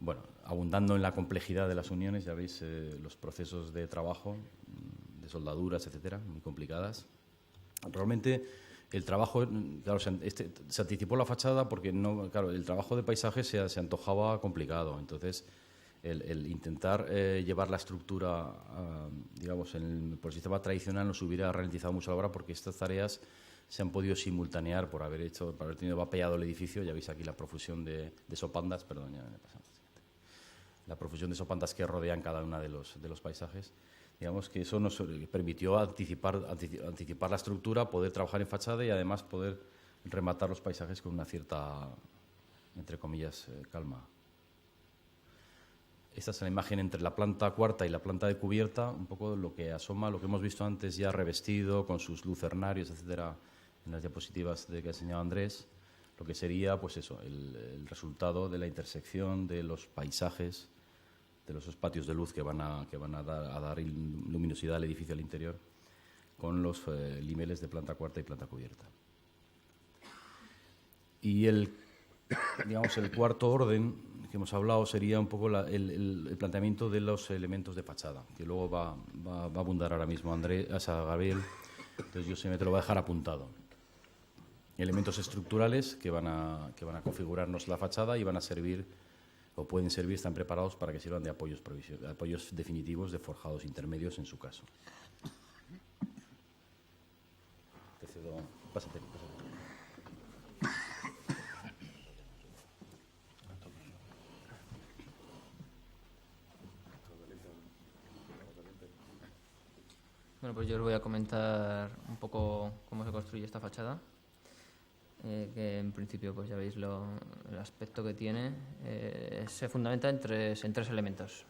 Bueno, abundando en la complejidad de las uniones, ya veis los procesos de trabajo, de soldaduras, etcétera, muy complicadas. Realmente el trabajo, claro, se anticipó la fachada porque claro, el trabajo de paisaje se antojaba complicado. Entonces, el intentar llevar la estructura, digamos, por el sistema tradicional nos hubiera ralentizado mucho la obra porque estas tareas se han podido simultanear por haber tenido vapeado el edificio. Ya veis aquí la profusión de sopandas, perdón, ya me he pasado. La profusión de sopandas que rodean cada uno de los paisajes. Digamos que eso nos permitió anticipar la estructura, poder trabajar en fachada y además poder rematar los paisajes con una cierta, entre comillas, calma. Esta es la imagen entre la planta cuarta y la planta de cubierta, un poco lo que asoma, lo que hemos visto antes ya revestido con sus lucernarios, etcétera, en las diapositivas que ha enseñado Andrés, lo que sería, pues eso, el resultado de la intersección de los paisajes, de los patios de luz que van a dar luminosidad al edificio al interior, con los limeles de planta cuarta y planta cubierta. Y el cuarto orden que hemos hablado sería un poco el planteamiento de los elementos de fachada, que luego va a abundar ahora mismo Gabriel, entonces yo me te lo voy a dejar apuntado. Elementos estructurales que van a configurarnos la fachada y van a servir, o pueden servir, están preparados para que sirvan de apoyos definitivos de forjados intermedios en su caso. Te cedo, pásate. Bueno, pues yo os voy a comentar un poco cómo se construye esta fachada. Que en principio pues ya veis el aspecto que tiene. Se fundamenta en tres elementos.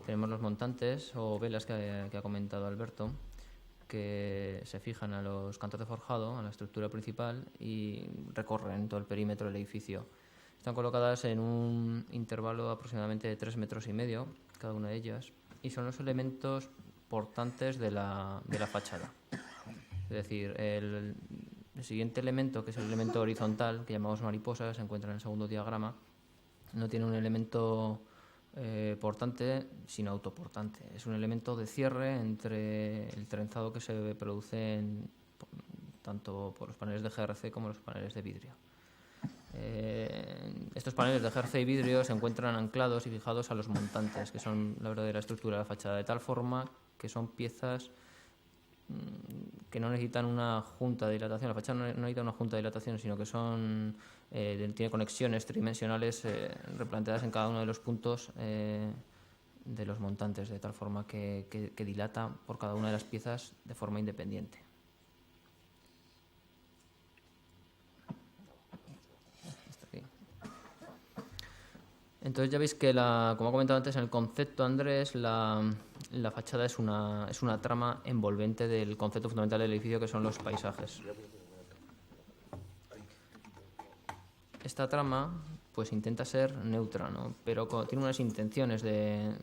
Tenemos los montantes o velas que ha comentado Alberto, que se fijan a los cantos de forjado, a la estructura principal, y recorren todo el perímetro del edificio. Están colocadas en un intervalo aproximadamente de 3,5 metros, cada una de ellas, y son los elementos portantes de la fachada. Es decir, el siguiente elemento, que es el elemento horizontal, que llamamos mariposa, se encuentra en el segundo diagrama, no tiene un elemento portante, sino autoportante. Es un elemento de cierre entre el trenzado que se produce tanto por los paneles de GRC como los paneles de vidrio. Estos paneles de GRC y vidrio se encuentran anclados y fijados a los montantes, que son la verdadera estructura de la fachada, de tal forma que son piezas que no necesitan una junta de dilatación. La fachada no necesita una junta de dilatación, sino que tiene conexiones tridimensionales replanteadas en cada uno de los puntos de los montantes, de tal forma que dilata por cada una de las piezas de forma independiente. Entonces ya veis que, como ha comentado antes en el concepto Andrés, la fachada es una trama envolvente del concepto fundamental del edificio, que son los paisajes. Esta trama pues intenta ser neutra, ¿no? Pero tiene unas intenciones de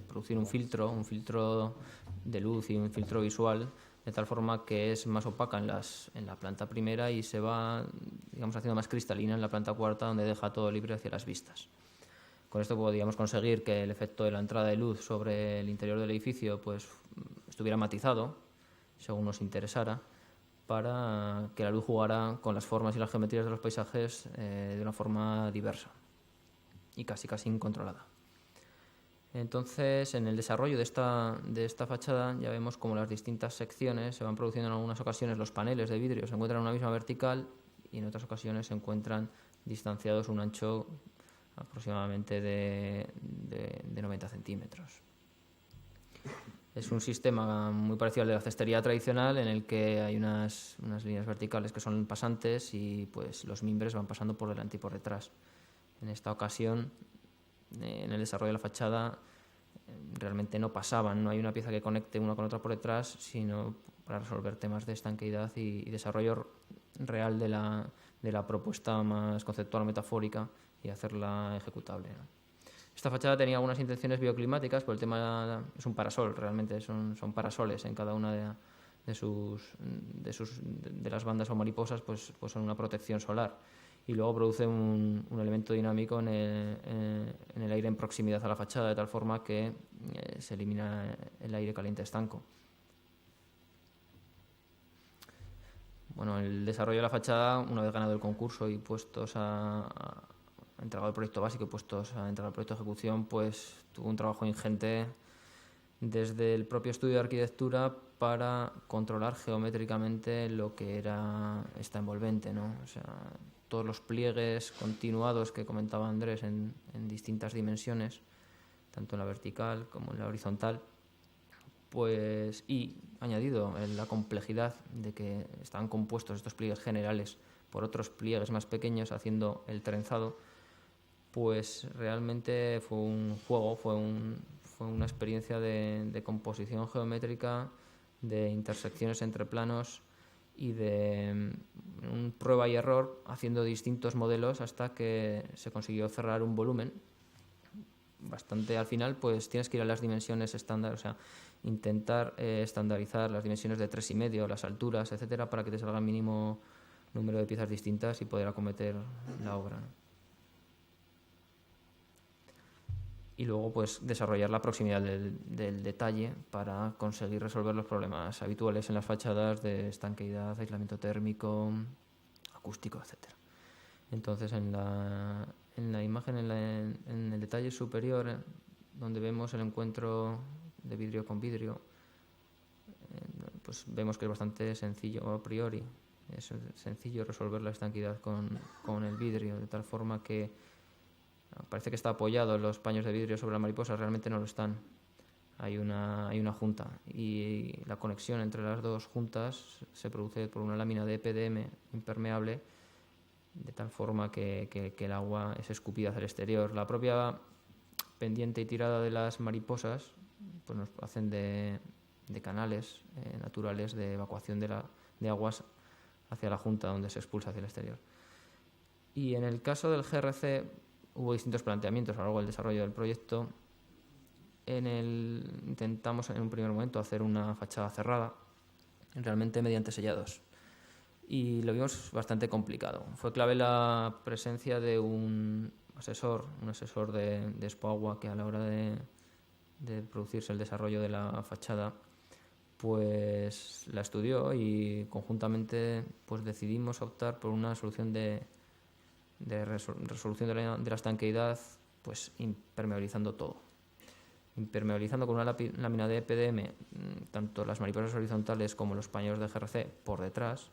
producir un filtro de luz y un filtro visual, de tal forma que es más opaca en la planta primera y se va, digamos, haciendo más cristalina en la planta cuarta, donde deja todo libre hacia las vistas. Con esto podríamos conseguir que el efecto de la entrada de luz sobre el interior del edificio pues estuviera matizado, según nos interesara, para que la luz jugara con las formas y las geometrías de los paisajes de una forma diversa y casi incontrolada. Entonces, en el desarrollo de esta fachada ya vemos como las distintas secciones se van produciendo. En algunas ocasiones los paneles de vidrio se encuentran en una misma vertical y en otras ocasiones se encuentran distanciados un ancho aproximadamente de 90 centímetros. Es un sistema muy parecido al de la cestería tradicional, en el que hay unas líneas verticales que son pasantes y pues los mimbres van pasando por delante y por detrás. En esta ocasión, en el desarrollo de la fachada, realmente no pasaban, no hay una pieza que conecte una con otra por detrás, sino para resolver temas de estanqueidad y desarrollo real de la propuesta más conceptual o metafórica y hacerla ejecutable, ¿no? Esta fachada tenía algunas intenciones bioclimáticas, por el tema es un parasol, realmente son parasoles en cada una de las bandas o mariposas, pues son una protección solar, y luego produce un elemento dinámico en el aire en proximidad a la fachada, de tal forma que se elimina el aire caliente estanco. Bueno, el desarrollo de la fachada, una vez ganado el concurso y puestos entregado el proyecto básico y puestos a entregar el proyecto de ejecución, pues tuvo un trabajo ingente desde el propio estudio de arquitectura para controlar geométricamente lo que era esta envolvente, ¿no? O sea, todos los pliegues continuados que comentaba Andrés en distintas dimensiones, tanto en la vertical como en la horizontal, pues, y añadido en la complejidad de que estaban compuestos estos pliegues generales por otros pliegues más pequeños haciendo el trenzado, pues realmente fue un juego, fue una experiencia de composición geométrica, de intersecciones entre planos y de un prueba y error haciendo distintos modelos hasta que se consiguió cerrar un volumen bastante. Al final pues tienes que ir a las dimensiones estándar, o sea, intentar estandarizar las dimensiones de 3,5, las alturas, etcétera, para que te salga el mínimo número de piezas distintas y poder acometer la obra, ¿no? Y luego pues desarrollar la proximidad del detalle para conseguir resolver los problemas habituales en las fachadas de estanqueidad, aislamiento térmico, acústico, etcétera. Entonces en la imagen, en el detalle superior, donde vemos el encuentro de vidrio con vidrio, pues vemos que es bastante sencillo a priori. Es sencillo resolver la estanqueidad con el vidrio, de tal forma que parece que está apoyado los paños de vidrio sobre la mariposa, realmente no lo están. Hay una junta y la conexión entre las dos juntas se produce por una lámina de EPDM impermeable, de tal forma que el agua es escupida hacia el exterior. La propia pendiente y tirada de las mariposas pues nos hacen de canales naturales de evacuación de aguas hacia la junta, donde se expulsa hacia el exterior. Y en el caso del GRC hubo distintos planteamientos a lo largo del desarrollo del proyecto. Intentamos en un primer momento hacer una fachada cerrada, realmente mediante sellados, y lo vimos bastante complicado. Fue clave la presencia de un asesor de Expoagua, que a la hora de producirse el desarrollo de la fachada pues la estudió, y conjuntamente pues decidimos optar por una solución de resolución de la estanqueidad, pues impermeabilizando todo. Impermeabilizando con una lámina de EPDM tanto las mariposas horizontales como los paños de GRC por detrás,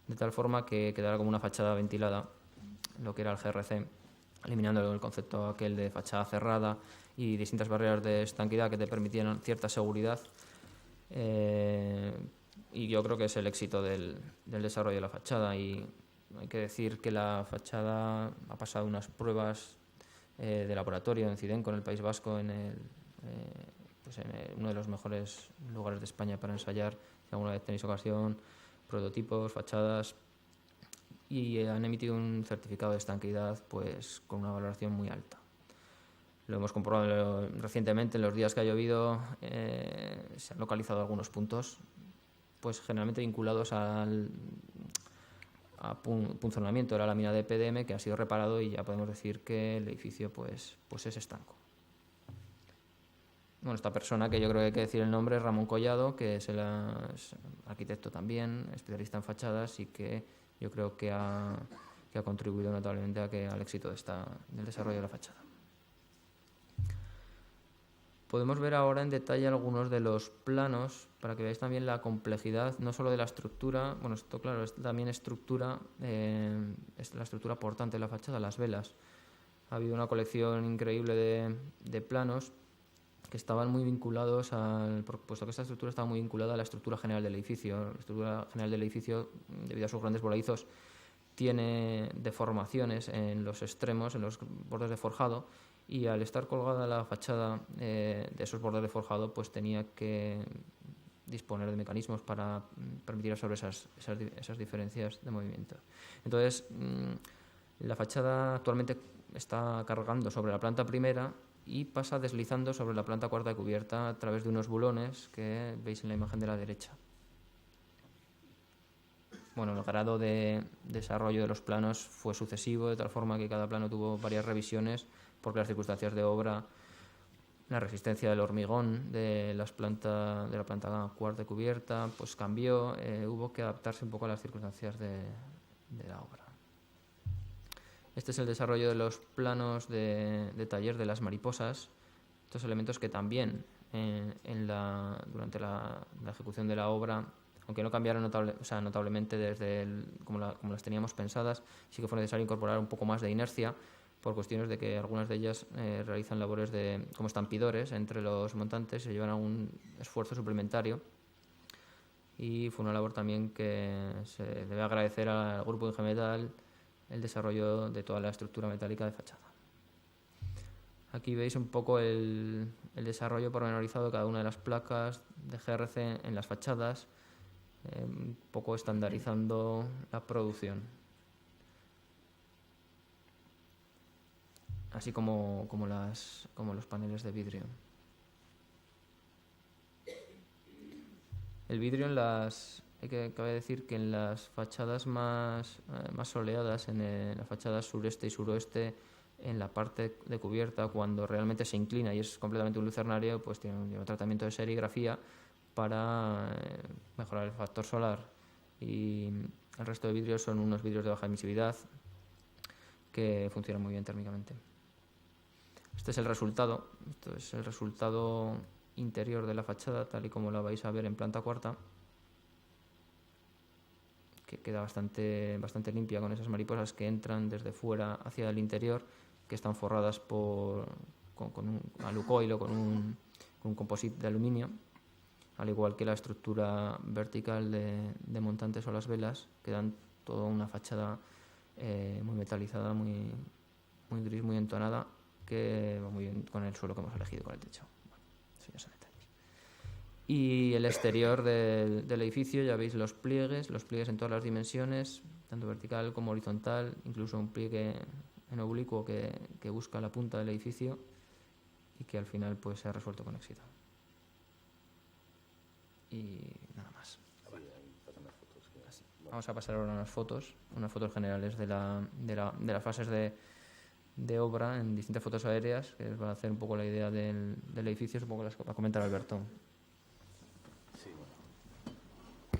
de tal forma que quedara como una fachada ventilada, lo que era el GRC, eliminando el concepto aquel de fachada cerrada y distintas barreras de estanqueidad que te permitieran cierta seguridad. Y yo creo que es el éxito del desarrollo de la fachada. Y hay que decir que la fachada ha pasado unas pruebas de laboratorio en Cidenco, en el País Vasco, en uno de los mejores lugares de España para ensayar. Si alguna vez tenéis ocasión, prototipos, fachadas, y han emitido un certificado de estanqueidad pues con una valoración muy alta. Lo hemos comprobado recientemente, en los días que ha llovido se han localizado algunos puntos pues generalmente vinculados a punzonamiento de la lámina de PDM, que ha sido reparado y ya podemos decir que el edificio pues es estanco. Bueno, esta persona, que yo creo que hay que decir el nombre, es Ramón Collado, que es arquitecto también, especialista en fachadas y que yo creo que ha contribuido notablemente al éxito del desarrollo de la fachada. Podemos ver ahora en detalle algunos de los planos para que veáis también la complejidad, no solo de la estructura, bueno, esto claro, también es la estructura portante de la fachada, las velas. Ha habido una colección increíble de planos que estaban muy vinculados puesto que esta estructura estaba muy vinculada a la estructura general del edificio. La estructura general del edificio, debido a sus grandes voladizos, tiene deformaciones en los extremos, en los bordes de forjado, y al estar colgada la fachada de esos bordes de forjado, pues tenía que disponer de mecanismos para permitir absorber esas diferencias de movimiento. Entonces, la fachada actualmente está cargando sobre la planta primera y pasa deslizando sobre la planta cuarta de cubierta a través de unos bulones que veis en la imagen de la derecha. Bueno, el grado de desarrollo de los planos fue sucesivo, de tal forma que cada plano tuvo varias revisiones, porque las circunstancias de obra, la resistencia del hormigón de la planta cuarta de cubierta, pues cambió, hubo que adaptarse un poco a las circunstancias de la obra. Este es el desarrollo de los planos de taller de las mariposas, estos elementos que también durante la ejecución de la obra, aunque no cambiaron notablemente como las teníamos pensadas, sí que fue necesario incorporar un poco más de inercia, por cuestiones de que algunas de ellas realizan labores como estampidores entre los montantes, se llevan a un esfuerzo suplementario, y fue una labor también que se debe agradecer al grupo Ingemetal el desarrollo de toda la estructura metálica de fachada. Aquí veis un poco el desarrollo pormenorizado de cada una de las placas de GRC en las fachadas, un poco estandarizando la producción. Así como los paneles de vidrio. El vidrio cabe decir que en las fachadas más soleadas, en las fachadas sureste y suroeste, en la parte de cubierta, cuando realmente se inclina y es completamente un lucernario, pues tiene un tratamiento de serigrafía para mejorar el factor solar. Y el resto de vidrios son unos vidrios de baja emisividad que funcionan muy bien térmicamente. Este es el resultado. Esto es el resultado interior de la fachada, tal y como la vais a ver en planta cuarta, que queda bastante limpia, con esas mariposas que entran desde fuera hacia el interior, que están forradas con un alucoil o con un composite de aluminio, al igual que la estructura vertical de montantes o las velas, que dan toda una fachada muy metalizada, muy gris, muy entonada, que va muy bien con el suelo que hemos elegido, con el techo. Bueno, eso ya son detalles. Y el exterior del edificio, ya veis los pliegues en todas las dimensiones, tanto vertical como horizontal, incluso un pliegue en oblicuo que busca la punta del edificio y que al final pues se ha resuelto con éxito. Y nada más. Vamos a pasar ahora a unas fotos generales de las fases de obra en distintas fotos aéreas, que os va a hacer un poco la idea del edificio, supongo que las va a comentar Alberto.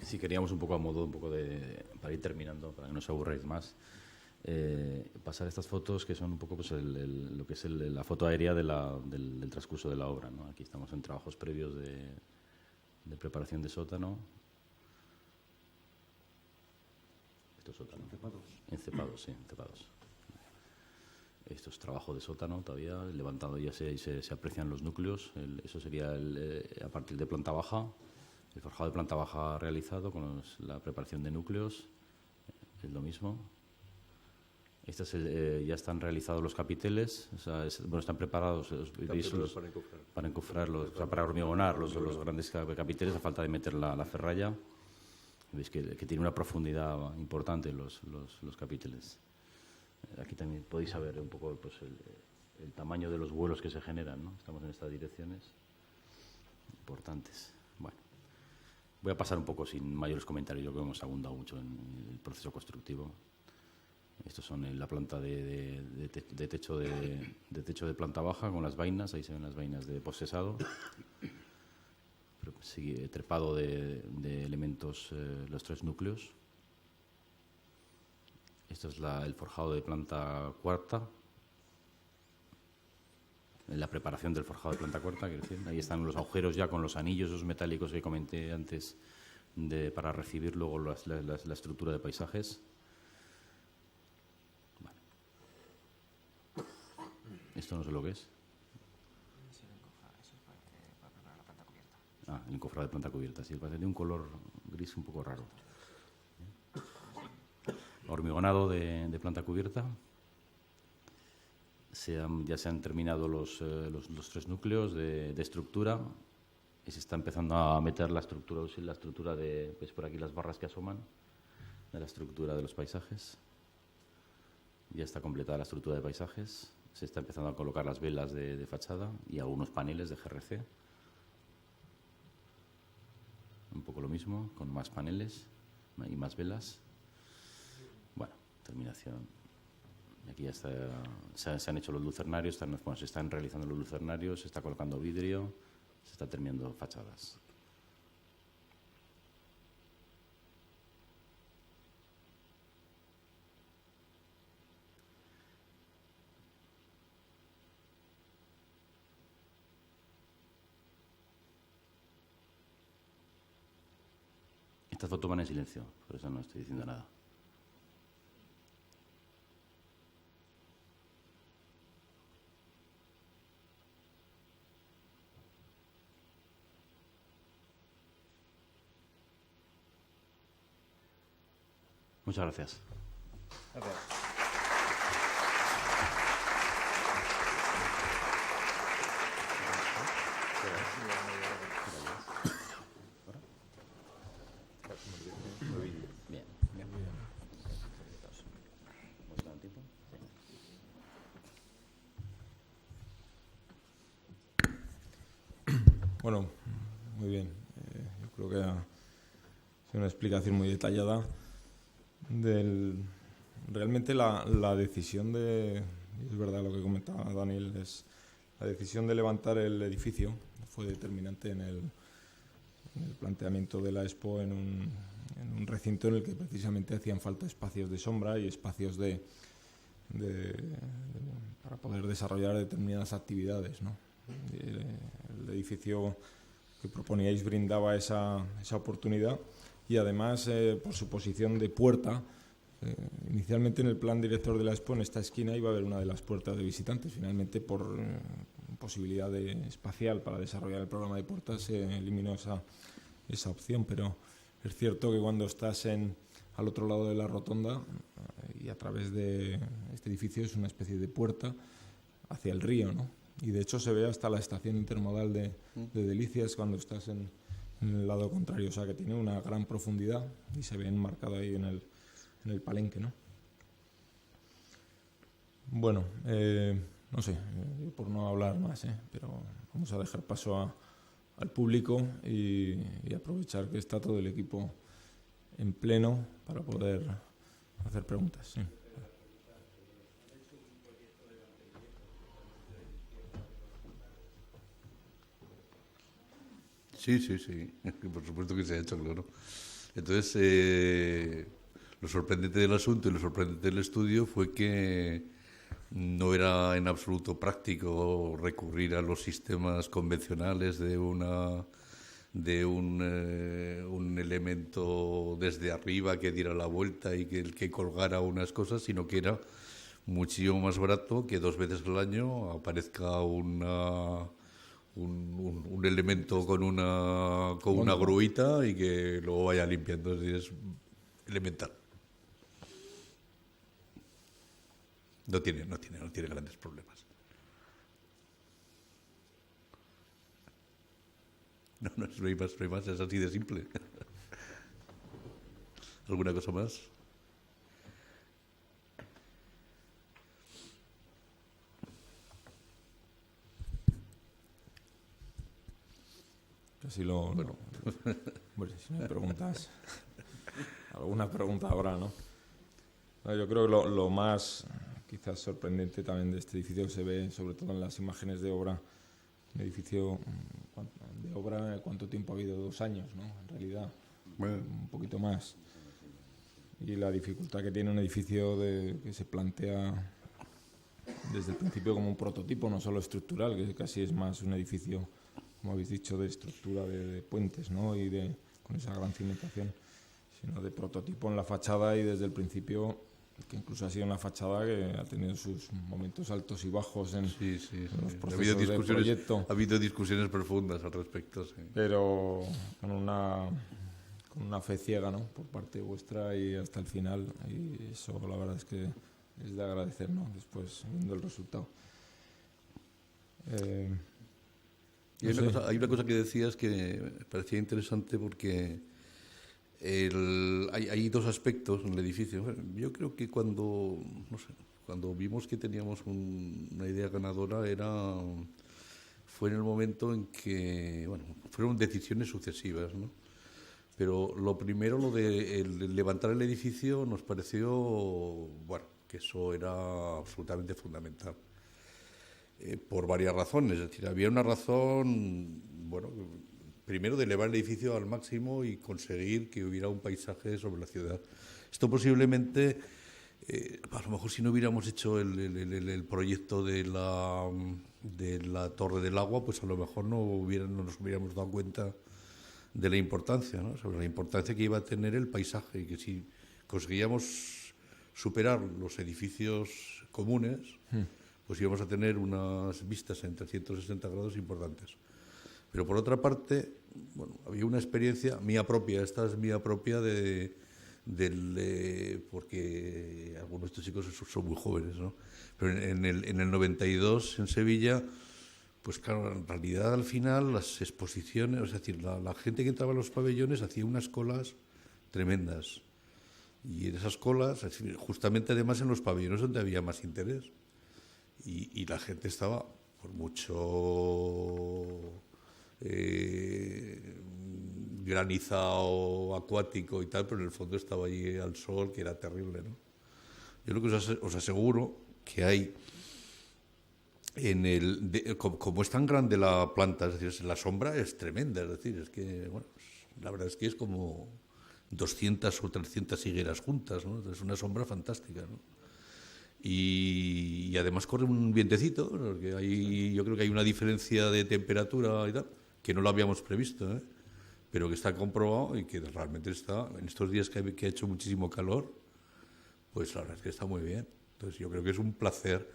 Sí, queríamos un poco para ir terminando, para que no os aburráis más, pasar estas fotos que son un poco pues, lo que es la foto aérea del transcurso de la obra, ¿no? Aquí estamos en trabajos previos de preparación de sótano. Estos sótanos. Encepados, sí, encepados. Esto es trabajo de sótano todavía, levantado ya se aprecian los núcleos, eso sería a partir de planta baja, el forjado de planta baja realizado con la preparación de núcleos, es lo mismo. Ya están realizados los capiteles, o sea, están preparados para encufrarlos, o sea, para hormigonar los grandes capiteles a falta de meter la ferralla. Veis que tiene una profundidad importante los capiteles. Aquí también podéis saber un poco pues, el tamaño de los vuelos que se generan, ¿no? Estamos en estas direcciones importantes. Bueno, voy a pasar un poco sin mayores comentarios, yo creo que hemos abundado mucho en el proceso constructivo. Estos son la planta de techo de planta baja con las vainas, ahí se ven las vainas de posesado. Sigue trepado de elementos, los 3 núcleos. Esto es el forjado de planta cuarta. La preparación del forjado de planta cuarta, quiero decir. Ahí están los agujeros ya con los anillos, esos metálicos que comenté antes, para recibir luego la estructura de paisajes. Vale. Esto no sé lo que es. El encofrado de planta cubierta, sí, parece de un color gris un poco raro. Hormigonado de planta cubierta. Ya se han terminado los 3 núcleos de estructura y se está empezando a meter la estructura de, pues por aquí las barras que asoman, de la estructura de los paisajes. Ya está completada la estructura de paisajes. Se está empezando a colocar las velas de fachada y algunos paneles de GRC. Un poco lo mismo, con más paneles y más velas. Bueno, terminación. Y aquí ya se han hecho los lucernarios, se están realizando los lucernarios, se está colocando vidrio, se está terminando fachadas. Estas fotos van en silencio, por eso no estoy diciendo nada. Muchas gracias. Gracias. Bien. Bueno, muy bien. Yo creo que ha sido una explicación muy detallada realmente la decisión es verdad lo que comentaba Daniel, es la decisión de levantar el edificio fue determinante en el planteamiento de la Expo en un recinto en el que precisamente hacían falta espacios de sombra y espacios para poder desarrollar determinadas actividades, ¿no? El edificio que proponíais brindaba esa oportunidad y además por su posición de puerta, inicialmente en el plan director de la Expo en esta esquina iba a haber una de las puertas de visitantes, finalmente por posibilidad espacial para desarrollar el programa de puertas se eliminó esa opción, pero es cierto que cuando estás al otro lado de la rotonda y a través de este edificio es una especie de puerta hacia el río, ¿no? Y de hecho se ve hasta la estación intermodal de Delicias cuando estás en el lado contrario, o sea que tiene una gran profundidad y se ve enmarcado ahí en el palenque, ¿no? Bueno, no sé, por no hablar más, pero vamos a dejar paso al público y aprovechar que está todo el equipo en pleno para poder hacer preguntas. Sí. Sí, por supuesto que se ha hecho, claro. Entonces, lo sorprendente del asunto y lo sorprendente del estudio fue que no era en absoluto práctico recurrir a los sistemas convencionales de un elemento desde arriba que diera la vuelta y que colgara unas cosas, sino que era muchísimo más barato que 2 veces al año aparezca un elemento con una gruita y que luego vaya limpiando. Es elemental. No tiene grandes problemas. No hay más, es así de simple. ¿Alguna cosa más? Casi bueno, si no hay preguntas, alguna pregunta habrá, ¿no? No, yo creo que lo más quizás sorprendente también de este edificio se ve sobre todo en las imágenes de obra. Un edificio de obra, ¿cuánto tiempo ha habido? 2 años, ¿no? En realidad, un poquito más. Y la dificultad que tiene un edificio que se plantea desde el principio como un prototipo, no solo estructural, que casi es más un edificio, como habéis dicho, de estructura de puentes, ¿no? Y con esa gran cimentación, sino de prototipo en la fachada y desde el principio, que incluso ha sido una fachada que ha tenido sus momentos altos y bajos en los procesos de proyecto. Ha habido discusiones profundas al respecto, sí. Pero con una fe ciega, ¿no? Por parte vuestra y hasta el final, y eso la verdad es que es de agradecer, ¿no? Después viendo el resultado. Y hay una cosa que decías que me parecía interesante porque hay 2 aspectos en el edificio. Yo creo que cuando vimos que teníamos una idea ganadora fue en el momento en que, fueron decisiones sucesivas, ¿no? Pero lo primero, lo de levantar el edificio, nos pareció, que eso era absolutamente fundamental. Por varias razones. Es decir, había una razón, primero de elevar el edificio al máximo y conseguir que hubiera un paisaje sobre la ciudad. Esto posiblemente, a lo mejor si no hubiéramos hecho el proyecto de la Torre del Agua, pues a lo mejor no nos hubiéramos dado cuenta de la importancia, ¿no? Sobre la importancia que iba a tener el paisaje, y que si conseguíamos superar los edificios comunes, pues íbamos a tener unas vistas en 360 grados importantes. Pero por otra parte, había una experiencia mía propia, esta es mía propia porque algunos de estos chicos son muy jóvenes, ¿no? Pero en el 92 en Sevilla, pues claro, en realidad al final las exposiciones, es decir, la gente que entraba a los pabellones hacía unas colas tremendas. Y en esas colas, justamente además en los pabellones donde había más interés. Y la gente estaba por mucho granizado acuático y tal, pero en el fondo estaba allí al sol, que era terrible, ¿no? Yo lo que os aseguro que hay como es tan grande la planta, es decir, la sombra es tremenda, es decir, es que, la verdad es que es como 200 o 300 higueras juntas, ¿no? Es una sombra fantástica, ¿no? Y además corre un vientecito, porque yo creo que hay una diferencia de temperatura y tal, que no lo habíamos previsto, ¿eh? Pero que está comprobado y que realmente está, en estos días que ha hecho muchísimo calor, pues la verdad es que está muy bien. Entonces yo creo que es un placer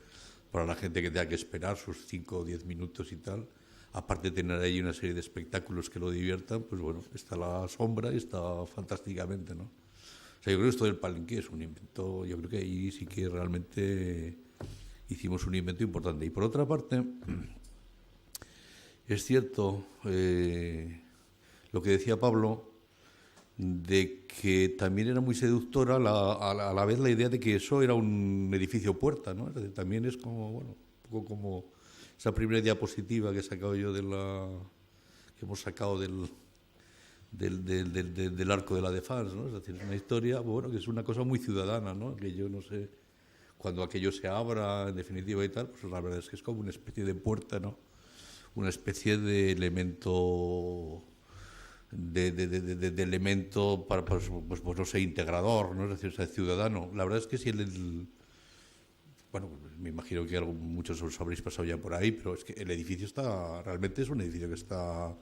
para la gente que tenga que esperar sus 5 o 10 minutos y tal. Aparte de tener ahí una serie de espectáculos que lo diviertan, pues está la sombra y está fantásticamente, ¿no? O sea, yo creo que esto del palenque es un invento, yo creo que ahí sí que realmente hicimos un invento importante. Y por otra parte, es cierto lo que decía Pablo, de que también era muy seductora a la vez la idea de que eso era un edificio puerta, ¿no? Es decir, también es como, un poco como esa primera diapositiva que he sacado yo que hemos sacado del arco de la Défense, ¿no? Es decir, una historia, que es una cosa muy ciudadana, ¿no? Que yo no sé, cuando aquello se abra, en definitiva y tal, pues la verdad es que es como una especie de puerta, ¿no? Una especie de elemento de elemento para pues no sé, integrador, ¿no? Es decir, o sea, ciudadano. La verdad es que si me imagino que muchos os habréis pasado ya por ahí, pero es que el edificio realmente es un edificio que está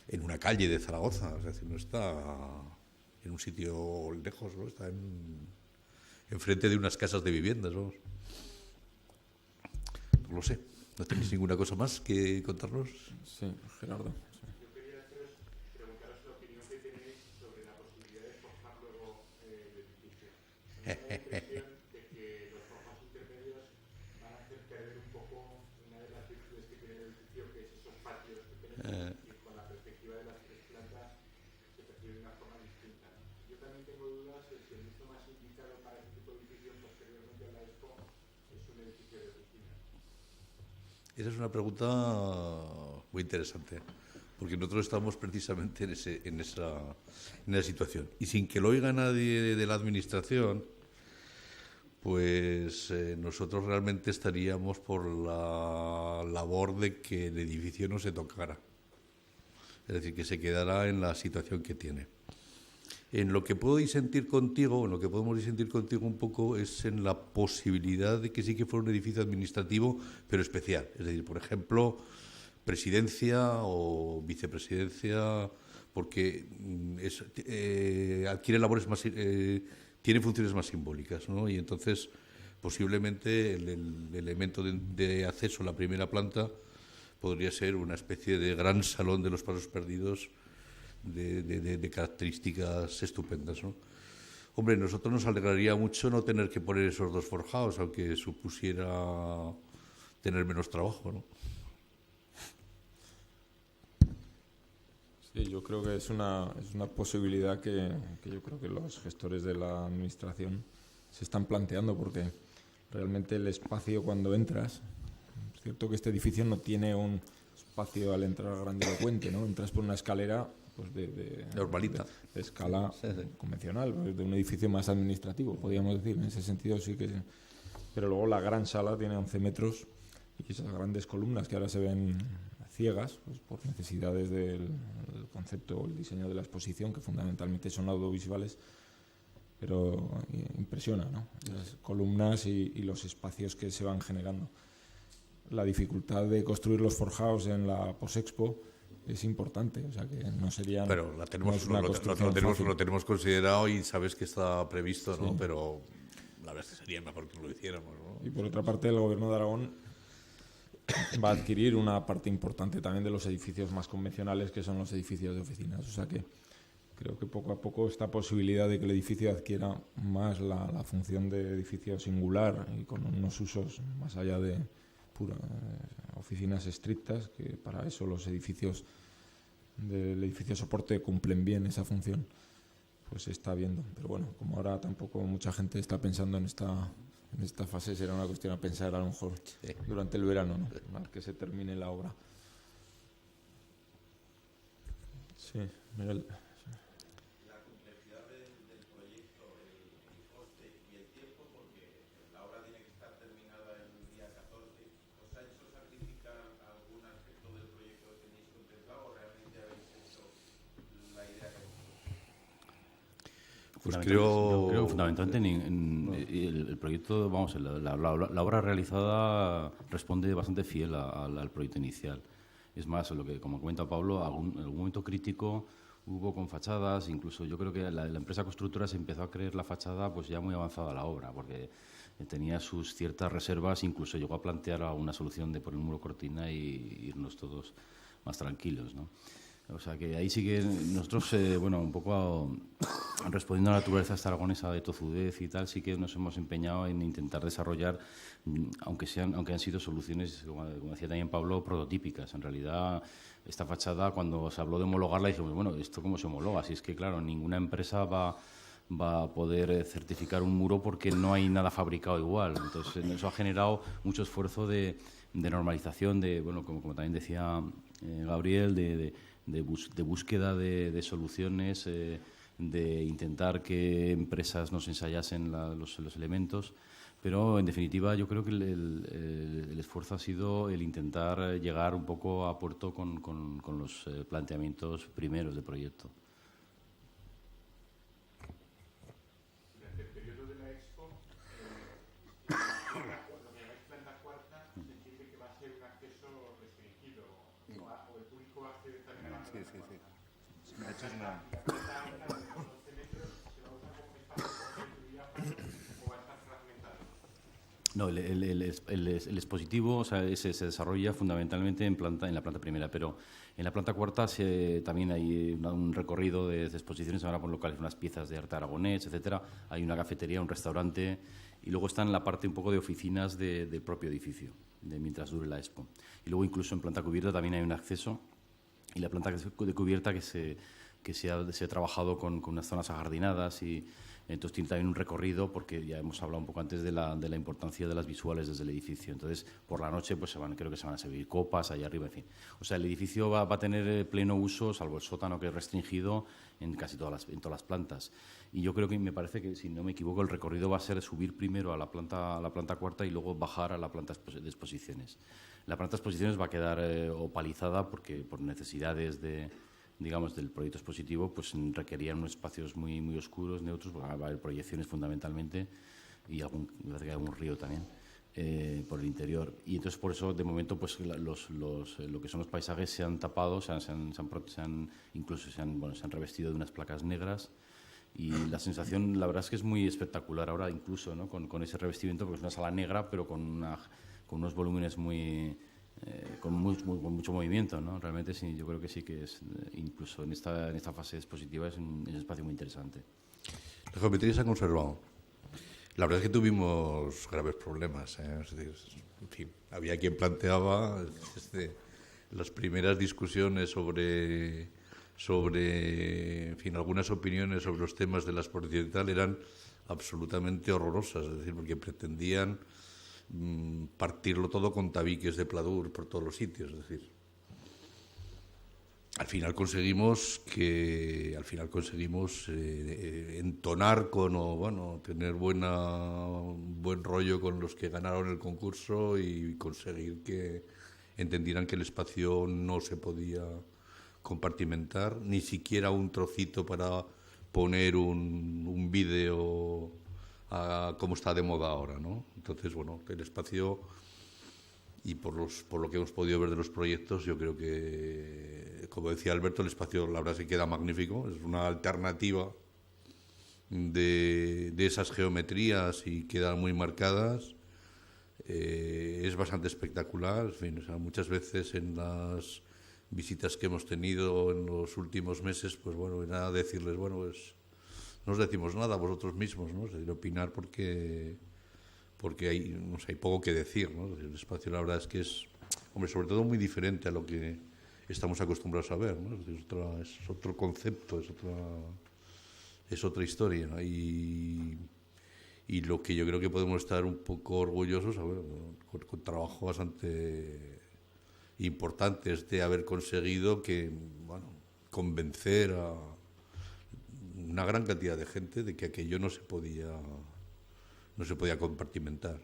en una calle de Zaragoza, es decir, no está en un sitio lejos, ¿no? Está enfrente de unas casas de viviendas, vamos. No lo sé. ¿No tenéis ninguna cosa más que contarnos? Sí, Gerardo. Yo quería preguntaros la opinión que tenéis sobre la posibilidad de forjar luego el edificio. Me da la impresión de que los formatos intermedios van a hacer perder un poco una de las virtudes que tiene el edificio, que es esos patios pequeños, y con la perspectiva de las 3 plantas se percibe de una forma distinta, ¿no? Yo también tengo dudas de un edificio de oficinas? Esa es una pregunta muy interesante, porque nosotros estamos precisamente en esa situación. Y sin que lo oiga nadie de la Administración, pues nosotros realmente estaríamos por la labor de que el edificio no se tocara. Es decir, que se quedara en la situación que tiene. En lo que puedo disentir contigo, en lo que podemos disentir contigo un poco, es en la posibilidad de que sí que fuera un edificio administrativo, pero especial. Es decir, por ejemplo, presidencia o vicepresidencia, porque adquiere labores más, tiene funciones más simbólicas, ¿no? Y entonces, posiblemente el elemento de acceso a la primera planta podría ser una especie de gran salón de los pasos perdidos de características estupendas, ¿no? Hombre, nosotros nos alegraría mucho no tener que poner esos dos forjados, aunque supusiera tener menos trabajo, ¿no? Sí, yo creo que es una posibilidad que yo creo que los gestores de la Administración se están planteando, porque realmente el espacio cuando entras, es cierto que este edificio no tiene un espacio al entrar grandilocuente, ¿no? Entras por una escalera pues de escala convencional, pues de un edificio más administrativo, podríamos decir, en ese sentido sí que... Pero luego la gran sala tiene 11 metros y esas grandes columnas que ahora se ven ciegas, pues por necesidades del concepto o el diseño de la exposición, que fundamentalmente son audiovisuales, pero impresiona, ¿no? Las columnas y los espacios que se van generando. La dificultad de construir los forjados en la Posexpo es importante, o sea que no sería... Pero lo tenemos considerado y sabes que está previsto, ¿no? Sí. Pero la verdad es que sería mejor que lo hiciéramos, ¿no? Y por otra parte, el Gobierno de Aragón va a adquirir una parte importante también de los edificios más convencionales, que son los edificios de oficinas. O sea que creo que poco a poco esta posibilidad de que el edificio adquiera más la función de edificio singular y con unos usos más allá de oficinas estrictas, que para eso los edificios del edificio soporte cumplen bien esa función, pues se está viendo. Pero bueno, como ahora tampoco mucha gente está pensando en esta fase, será una cuestión a pensar a lo mejor durante el verano, ¿no? Al que se termine la obra. Sí, Miguel. La complejidad del proyecto, el coste y el tiempo, porque la obra tiene que estar terminada el día 14. ¿Os ha hecho sacrificar algún aspecto del proyecto que tenéis contemplado o realmente habéis hecho la idea que Pues creo que fundamentalmente el proyecto, vamos, la obra realizada responde bastante fiel al proyecto inicial. Es más, lo que, como comenta Pablo, en algún momento crítico hubo con fachadas, incluso yo creo que la empresa constructora se empezó a creer la fachada pues ya muy avanzada la obra, porque tenía sus ciertas reservas, incluso llegó a plantear una solución de poner un muro cortina y irnos todos más tranquilos, ¿no? O sea que ahí sí que nosotros, bueno, un poco respondiendo a la naturaleza esta aragonesa de tozudez y tal, sí que nos hemos empeñado en intentar desarrollar, aunque han sido soluciones, como decía también Pablo, prototípicas. En realidad, esta fachada, cuando se habló de homologarla, dijimos, bueno, ¿esto cómo se homologa? Si es que, claro, ninguna empresa va a poder certificar un muro porque no hay nada fabricado igual. Entonces, eso ha generado mucho esfuerzo de normalización, bueno, como también decía Gabriel, de búsqueda de soluciones, de intentar que empresas nos ensayasen los elementos, pero en definitiva yo creo que el esfuerzo ha sido el intentar llegar un poco a puerto con los planteamientos primeros del proyecto. Durante el periodo de la Expo, cuando me llamáis planta cuarta, se entiende que va a ser un acceso restringido, o el público va a acceder también a la planta cuarta. La planta alta de los 11 metros se va a usar como espacio de diáfano o va a estar fragmentado. No, el expositivo, o sea, se desarrolla fundamentalmente en la planta primera, pero en la planta cuarta también hay un recorrido de exposiciones, ahora por locales, unas piezas de arte aragonés, etcétera. Hay una cafetería, un restaurante y luego está en la parte un poco de oficinas del propio edificio, mientras dure la Expo. Y luego incluso en planta cubierta también hay un acceso, y la planta de cubierta que se ha trabajado con unas zonas ajardinadas y Entonces tiene también un recorrido, porque ya hemos hablado un poco antes de la importancia de las visuales desde el edificio. Entonces, por la noche pues creo que se van a servir copas allá arriba, en fin. O sea, el edificio va a tener pleno uso, salvo el sótano que es restringido, en casi todas las plantas. Y yo creo que, me parece que, si no me equivoco, el recorrido va a ser subir primero a la planta cuarta y luego bajar a la planta de exposiciones. La planta de exposiciones va a quedar opalizada porque por necesidades del proyecto expositivo, pues requerían unos espacios muy, muy oscuros, neutros, va a haber proyecciones fundamentalmente y algún río también por el interior. Y entonces, por eso, de momento, pues lo que son los paisajes se han tapado, incluso se han revestido de unas placas negras, y la sensación, la verdad es que es muy espectacular ahora, incluso, ¿no? con ese revestimiento, porque es una sala negra, pero con unos volúmenes con mucho movimiento, ¿no? Realmente sí, yo creo que sí que es, incluso en esta fase expositiva, es un espacio muy interesante. La geometría se ha conservado. La verdad es que tuvimos graves problemas, ¿eh? Es decir, en fin, había quien planteaba las primeras discusiones sobre en fin, algunas opiniones sobre los temas de la exposición y tal eran absolutamente horrorosas, es decir, porque pretendían partirlo todo con tabiques de pladur por todos los sitios, es decir, al final conseguimos entonar tener buen rollo con los que ganaron el concurso y conseguir que entendieran que el espacio no se podía compartimentar, ni siquiera un trocito para poner un vídeo como está de moda ahora, ¿no? Entonces, bueno, el espacio, y por lo que hemos podido ver de los proyectos, yo creo que, como decía Alberto, el espacio, la verdad, se queda magnífico. Es una alternativa de esas geometrías y quedan muy marcadas. Es bastante espectacular. En fin, o sea, muchas veces en las visitas que hemos tenido en los últimos meses, pues bueno, era decirles, bueno, pues no os decimos nada vosotros mismos, ¿no? Es decir, opinar porque hay poco que decir, ¿no? El espacio, la verdad es que es, hombre, sobre todo muy diferente a lo que estamos acostumbrados a ver, ¿no? Es decir, es otro concepto, es otra historia, ¿no? Y lo que yo creo que podemos estar un poco orgullosos, a ver, con trabajo bastante importantes de haber conseguido convencer a una gran cantidad de gente de que aquello no se podía compartimentar.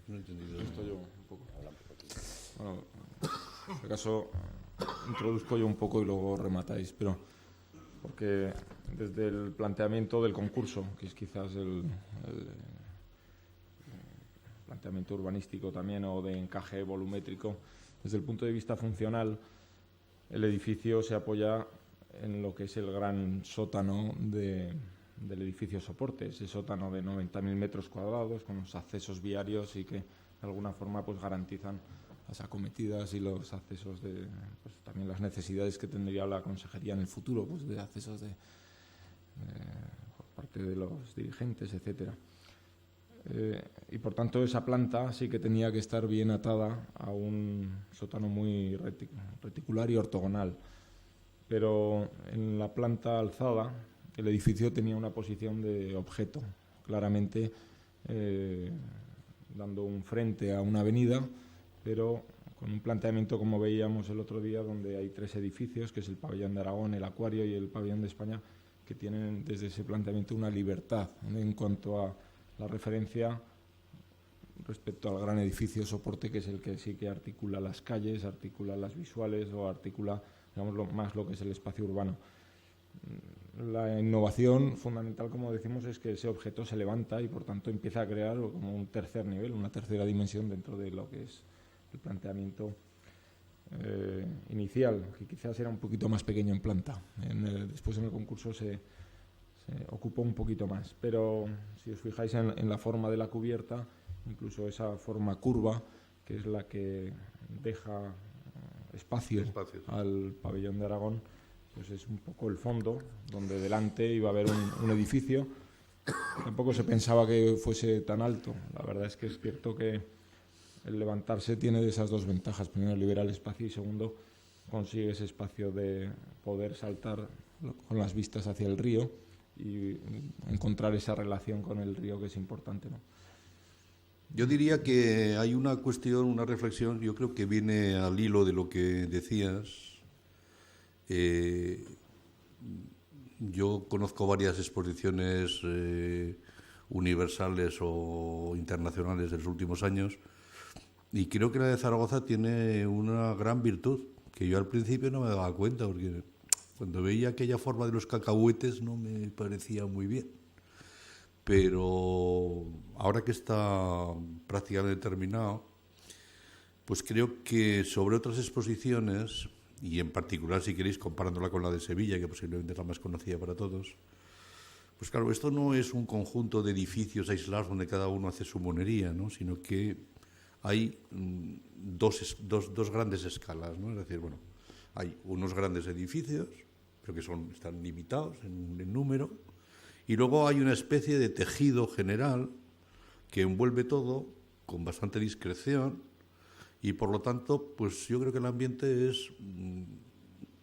No he entendido esto yo un poco. Bueno, en este caso introduzco yo un poco y luego rematáis, pero porque desde el planteamiento del concurso, que es quizás el planteamiento urbanístico también o de encaje volumétrico, desde el punto de vista funcional, el edificio se apoya en lo que es el gran sótano del edificio soporte, ese sótano de 90.000 metros cuadrados con los accesos viarios y que de alguna forma pues garantizan las acometidas y los accesos de pues, también las necesidades que tendría la consejería en el futuro, pues de accesos por parte de los dirigentes, etcétera. Y por tanto esa planta sí que tenía que estar bien atada a un sótano muy reticular y ortogonal, pero en la planta alzada el edificio tenía una posición de objeto, claramente dando un frente a una avenida, pero con un planteamiento como veíamos el otro día, donde hay 3 edificios, que es el Pabellón de Aragón, el Acuario y el Pabellón de España, que tienen desde ese planteamiento una libertad en cuanto a la referencia respecto al gran edificio soporte, que es el que sí que articula las calles, articula las visuales o articula, digamos, más lo que es el espacio urbano. La innovación fundamental, como decimos, es que ese objeto se levanta y por tanto empieza a crear como un tercer nivel, una tercera dimensión dentro de lo que es el planteamiento inicial, que quizás era un poquito más pequeño en planta. Después en el concurso se ocupó un poquito más, pero si os fijáis en la forma de la cubierta, incluso esa forma curva, que es la que deja espacio al Pabellón de Aragón, pues es un poco el fondo, donde delante iba a haber un edificio. Tampoco se pensaba que fuese tan alto. La verdad es que es cierto que el levantarse tiene de esas 2 ventajas. Primero, libera el espacio y segundo, consigue ese espacio de poder saltar con las vistas hacia el río y encontrar esa relación con el río, que es importante, ¿no? Yo diría que hay una cuestión, una reflexión, yo creo que viene al hilo de lo que decías. Yo conozco varias exposiciones universales o internacionales de los últimos años y creo que la de Zaragoza tiene una gran virtud, que yo al principio no me daba cuenta, porque cuando veía aquella forma de los cacahuetes no me parecía muy bien. Pero ahora que está prácticamente terminado, pues creo que sobre otras exposiciones, y en particular, si queréis, comparándola con la de Sevilla, que posiblemente es la más conocida para todos, pues claro, esto no es un conjunto de edificios aislados donde cada uno hace su monería, ¿no? Sino que hay dos grandes escalas, ¿no? Es decir, bueno, hay unos grandes edificios, pero que están limitados en número, y luego hay una especie de tejido general que envuelve todo con bastante discreción y, por lo tanto, pues yo creo que el ambiente es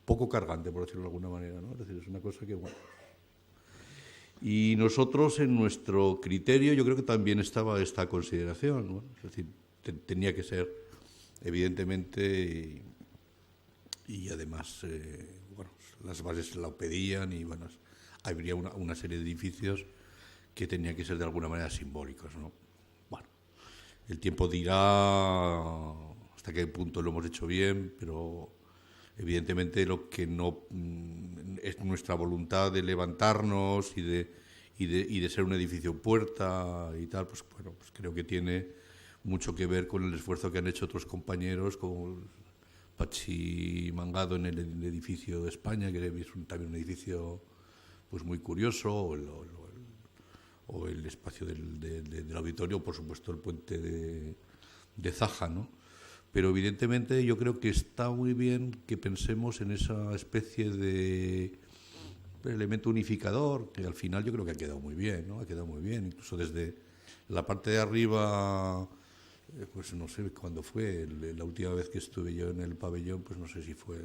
poco cargante, por decirlo de alguna manera, ¿no? Es decir, es una cosa que, bueno. Y nosotros, en nuestro criterio, yo creo que también estaba esta consideración, ¿no? Es decir, tenía que ser, evidentemente, y además, bueno, las bases la pedían y, bueno, habría una serie de edificios que tenían que ser de alguna manera simbólicos, ¿no? Bueno, el tiempo dirá hasta qué punto lo hemos hecho bien, pero evidentemente lo que no es nuestra voluntad de levantarnos y de ser un edificio puerta y tal, pues bueno, pues creo que tiene mucho que ver con el esfuerzo que han hecho otros compañeros, como Pachi Mangado en el edificio de España, que es también un edificio pues muy curioso, o el espacio del auditorio, por supuesto el puente de Zaja, ¿no? Pero evidentemente yo creo que está muy bien que pensemos en esa especie de elemento unificador, que al final yo creo que ha quedado muy bien, ¿no? Ha quedado muy bien, incluso desde la parte de arriba, pues no sé cuándo fue, la última vez que estuve yo en el pabellón, pues no sé si fue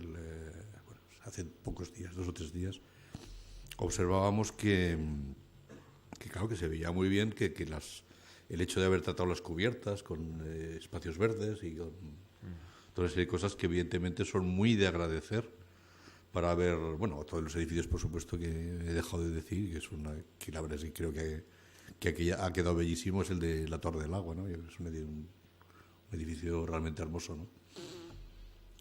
hace pocos días, 2 o 3 días, observábamos que claro, que se veía muy bien que el hecho de haber tratado las cubiertas con espacios verdes y con toda una serie de cosas que evidentemente son muy de agradecer para ver, bueno, todos los edificios, por supuesto, que he dejado de decir, que la verdad es que creo que aquí ha quedado bellísimo, es el de la Torre del Agua, ¿no? Es un edificio realmente hermoso, ¿no?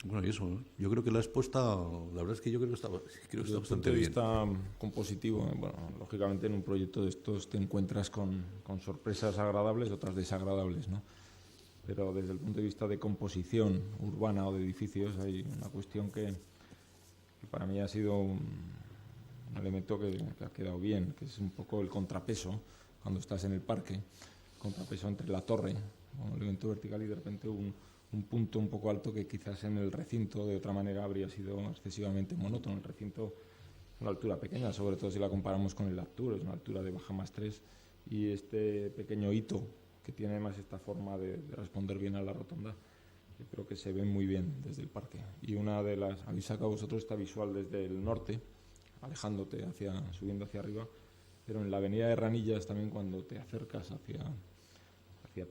Bueno, y eso, ¿no? Yo creo que la expuesta, la verdad es que yo creo que está bastante bien. Desde el punto de vista compositivo, bueno, lógicamente en un proyecto de estos te encuentras con sorpresas agradables, otras desagradables, ¿no? Pero desde el punto de vista de composición urbana o de edificios hay una cuestión que para mí ha sido un elemento que ha quedado bien, que es un poco el contrapeso cuando estás en el parque, contrapeso entre la torre, un elemento vertical y de repente un punto un poco alto que quizás en el recinto de otra manera habría sido excesivamente monótono. El recinto es una altura pequeña, sobre todo si la comparamos con el Actur, es una altura de baja más 3, y este pequeño hito que tiene además esta forma de responder bien a la rotonda, yo creo que se ve muy bien desde el parque. Y una de las, habéis sacado vosotros esta visual desde el norte, alejándote subiendo hacia arriba, pero en la avenida de Ranillas también cuando te acercas hacia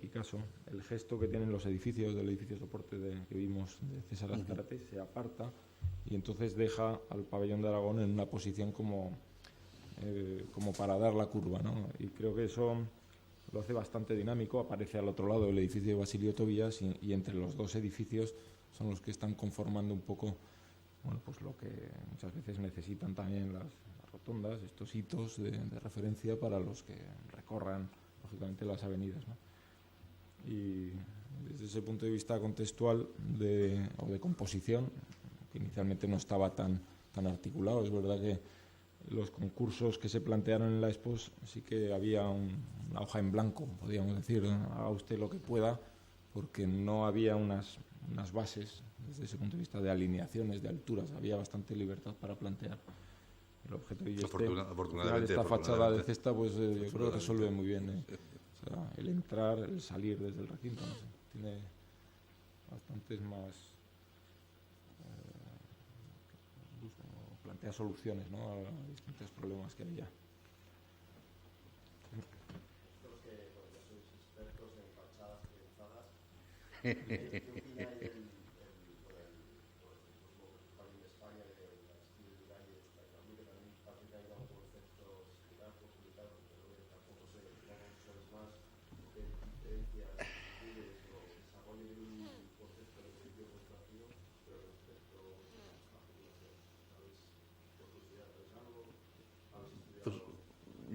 Picasso, el gesto que tienen los edificios del edificio soporte que vimos de César Azcárate se aparta y entonces deja al pabellón de Aragón en una posición como para dar la curva, ¿no? Y creo que eso lo hace bastante dinámico. Aparece al otro lado el edificio de Basilio Tobías y entre los dos edificios son los que están conformando un poco, bueno, pues lo que muchas veces necesitan también las rotondas, estos hitos de referencia para los que recorran lógicamente las avenidas, ¿no? Y desde ese punto de vista contextual o de composición, que inicialmente no estaba tan articulado, es verdad que los concursos que se plantearon en la Expo sí que había una hoja en blanco, podríamos decir, ¿no? Haga usted lo que pueda, porque no había unas bases desde ese punto de vista de alineaciones, de alturas, había bastante libertad para plantear el objeto. Y esta fachada de cesta, pues yo creo que resuelve muy bien, o sea, el entrar, el salir desde el recinto, no sé, tiene bastantes más, plantea soluciones, ¿no?, a distintos problemas que había. Vosotros que ya sois expertos en fachadas pensadas, ¿qué opináis del pabellón de España, de la estilo de Valle, que también parece que ha ido a un concepto similar, complicado, pero tampoco sé, digamos, sabes más de diferencias, similitudes o desarrollo de un concepto de edificio constructivo, pero respecto a la población, ¿sabéis? Por curiosidad, ¿sabéis algo? ¿Habéis estudiado?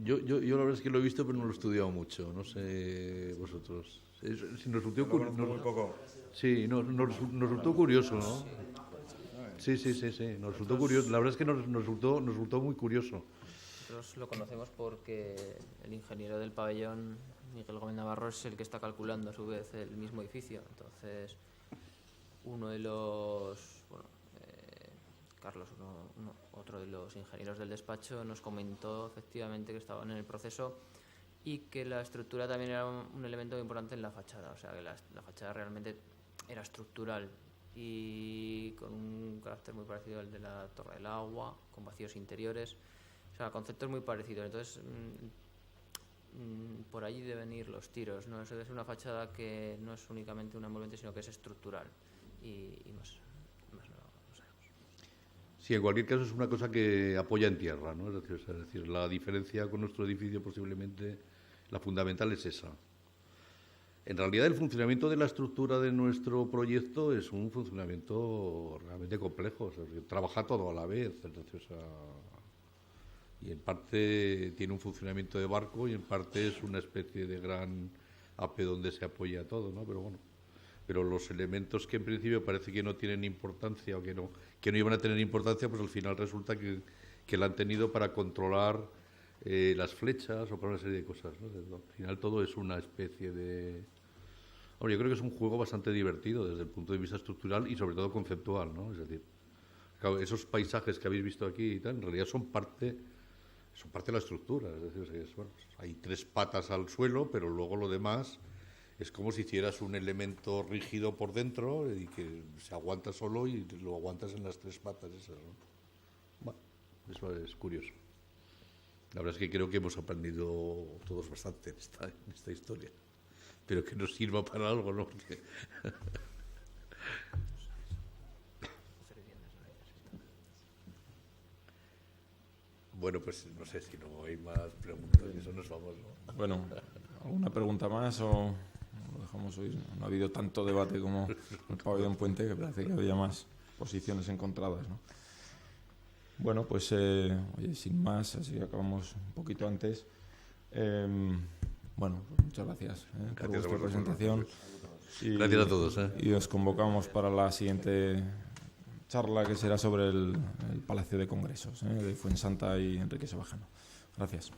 Yo la verdad es que lo he visto, pero no lo he estudiado mucho. No sé vosotros. Si nos resultó Sí, nos resultó curioso, ¿no? Sí. Nos resultó curioso. La verdad es que nos resultó muy curioso. Nosotros lo conocemos porque el ingeniero del pabellón, Miguel Gómez Navarro, es el que está calculando a su vez el mismo edificio. Entonces, uno de los... Carlos, otro de los ingenieros del despacho, nos comentó efectivamente que estaban en el proceso y que la estructura también era un elemento importante en la fachada, o sea que la fachada realmente era estructural y con un carácter muy parecido al de la Torre del Agua, con vacíos interiores, o sea, conceptos muy parecidos. Entonces, por allí deben ir los tiros, ¿no? Eso es una fachada que no es únicamente un envolvente, sino que es estructural y más no sabemos. Sí, en cualquier caso es una cosa que apoya en tierra, ¿no? Es decir, la diferencia con nuestro edificio posiblemente la fundamental es esa. En realidad el funcionamiento de la estructura de nuestro proyecto es un funcionamiento realmente complejo, o sea, trabaja todo a la vez, entonces, y en parte tiene un funcionamiento de barco y en parte es una especie de gran ape donde se apoya todo, ¿no? Pero bueno, pero los elementos que en principio parece que no tienen importancia o que no iban a tener importancia, pues al final resulta que la han tenido para controlar las flechas o para una serie de cosas, ¿no? Al final todo es una especie de... Bueno, yo creo que es un juego bastante divertido desde el punto de vista estructural y sobre todo conceptual, ¿no? Es decir, claro, esos paisajes que habéis visto aquí y tal, en realidad son parte de la estructura. Es decir, bueno, hay 3 patas al suelo, pero luego lo demás es como si hicieras un elemento rígido por dentro y que se aguanta solo y lo aguantas en las 3 patas esas, ¿no? Bueno, eso es curioso. La verdad es que creo que hemos aprendido todos bastante en esta historia. Pero que nos sirva para algo, ¿no? Porque... Bueno, pues no sé si no hay más preguntas, eso nos vamos, ¿no? Bueno, ¿alguna pregunta más o lo dejamos hoy? No ha habido tanto debate como el pabellón Puente, que parece que había más posiciones encontradas, ¿no? Bueno, pues oye, sin más, así acabamos un poquito antes. Bueno, pues muchas gracias por vuestra presentación. Gracias a todos. Y os convocamos para la siguiente charla que será sobre el Palacio de Congresos de Fuensanta y Enrique Sebajano. Gracias.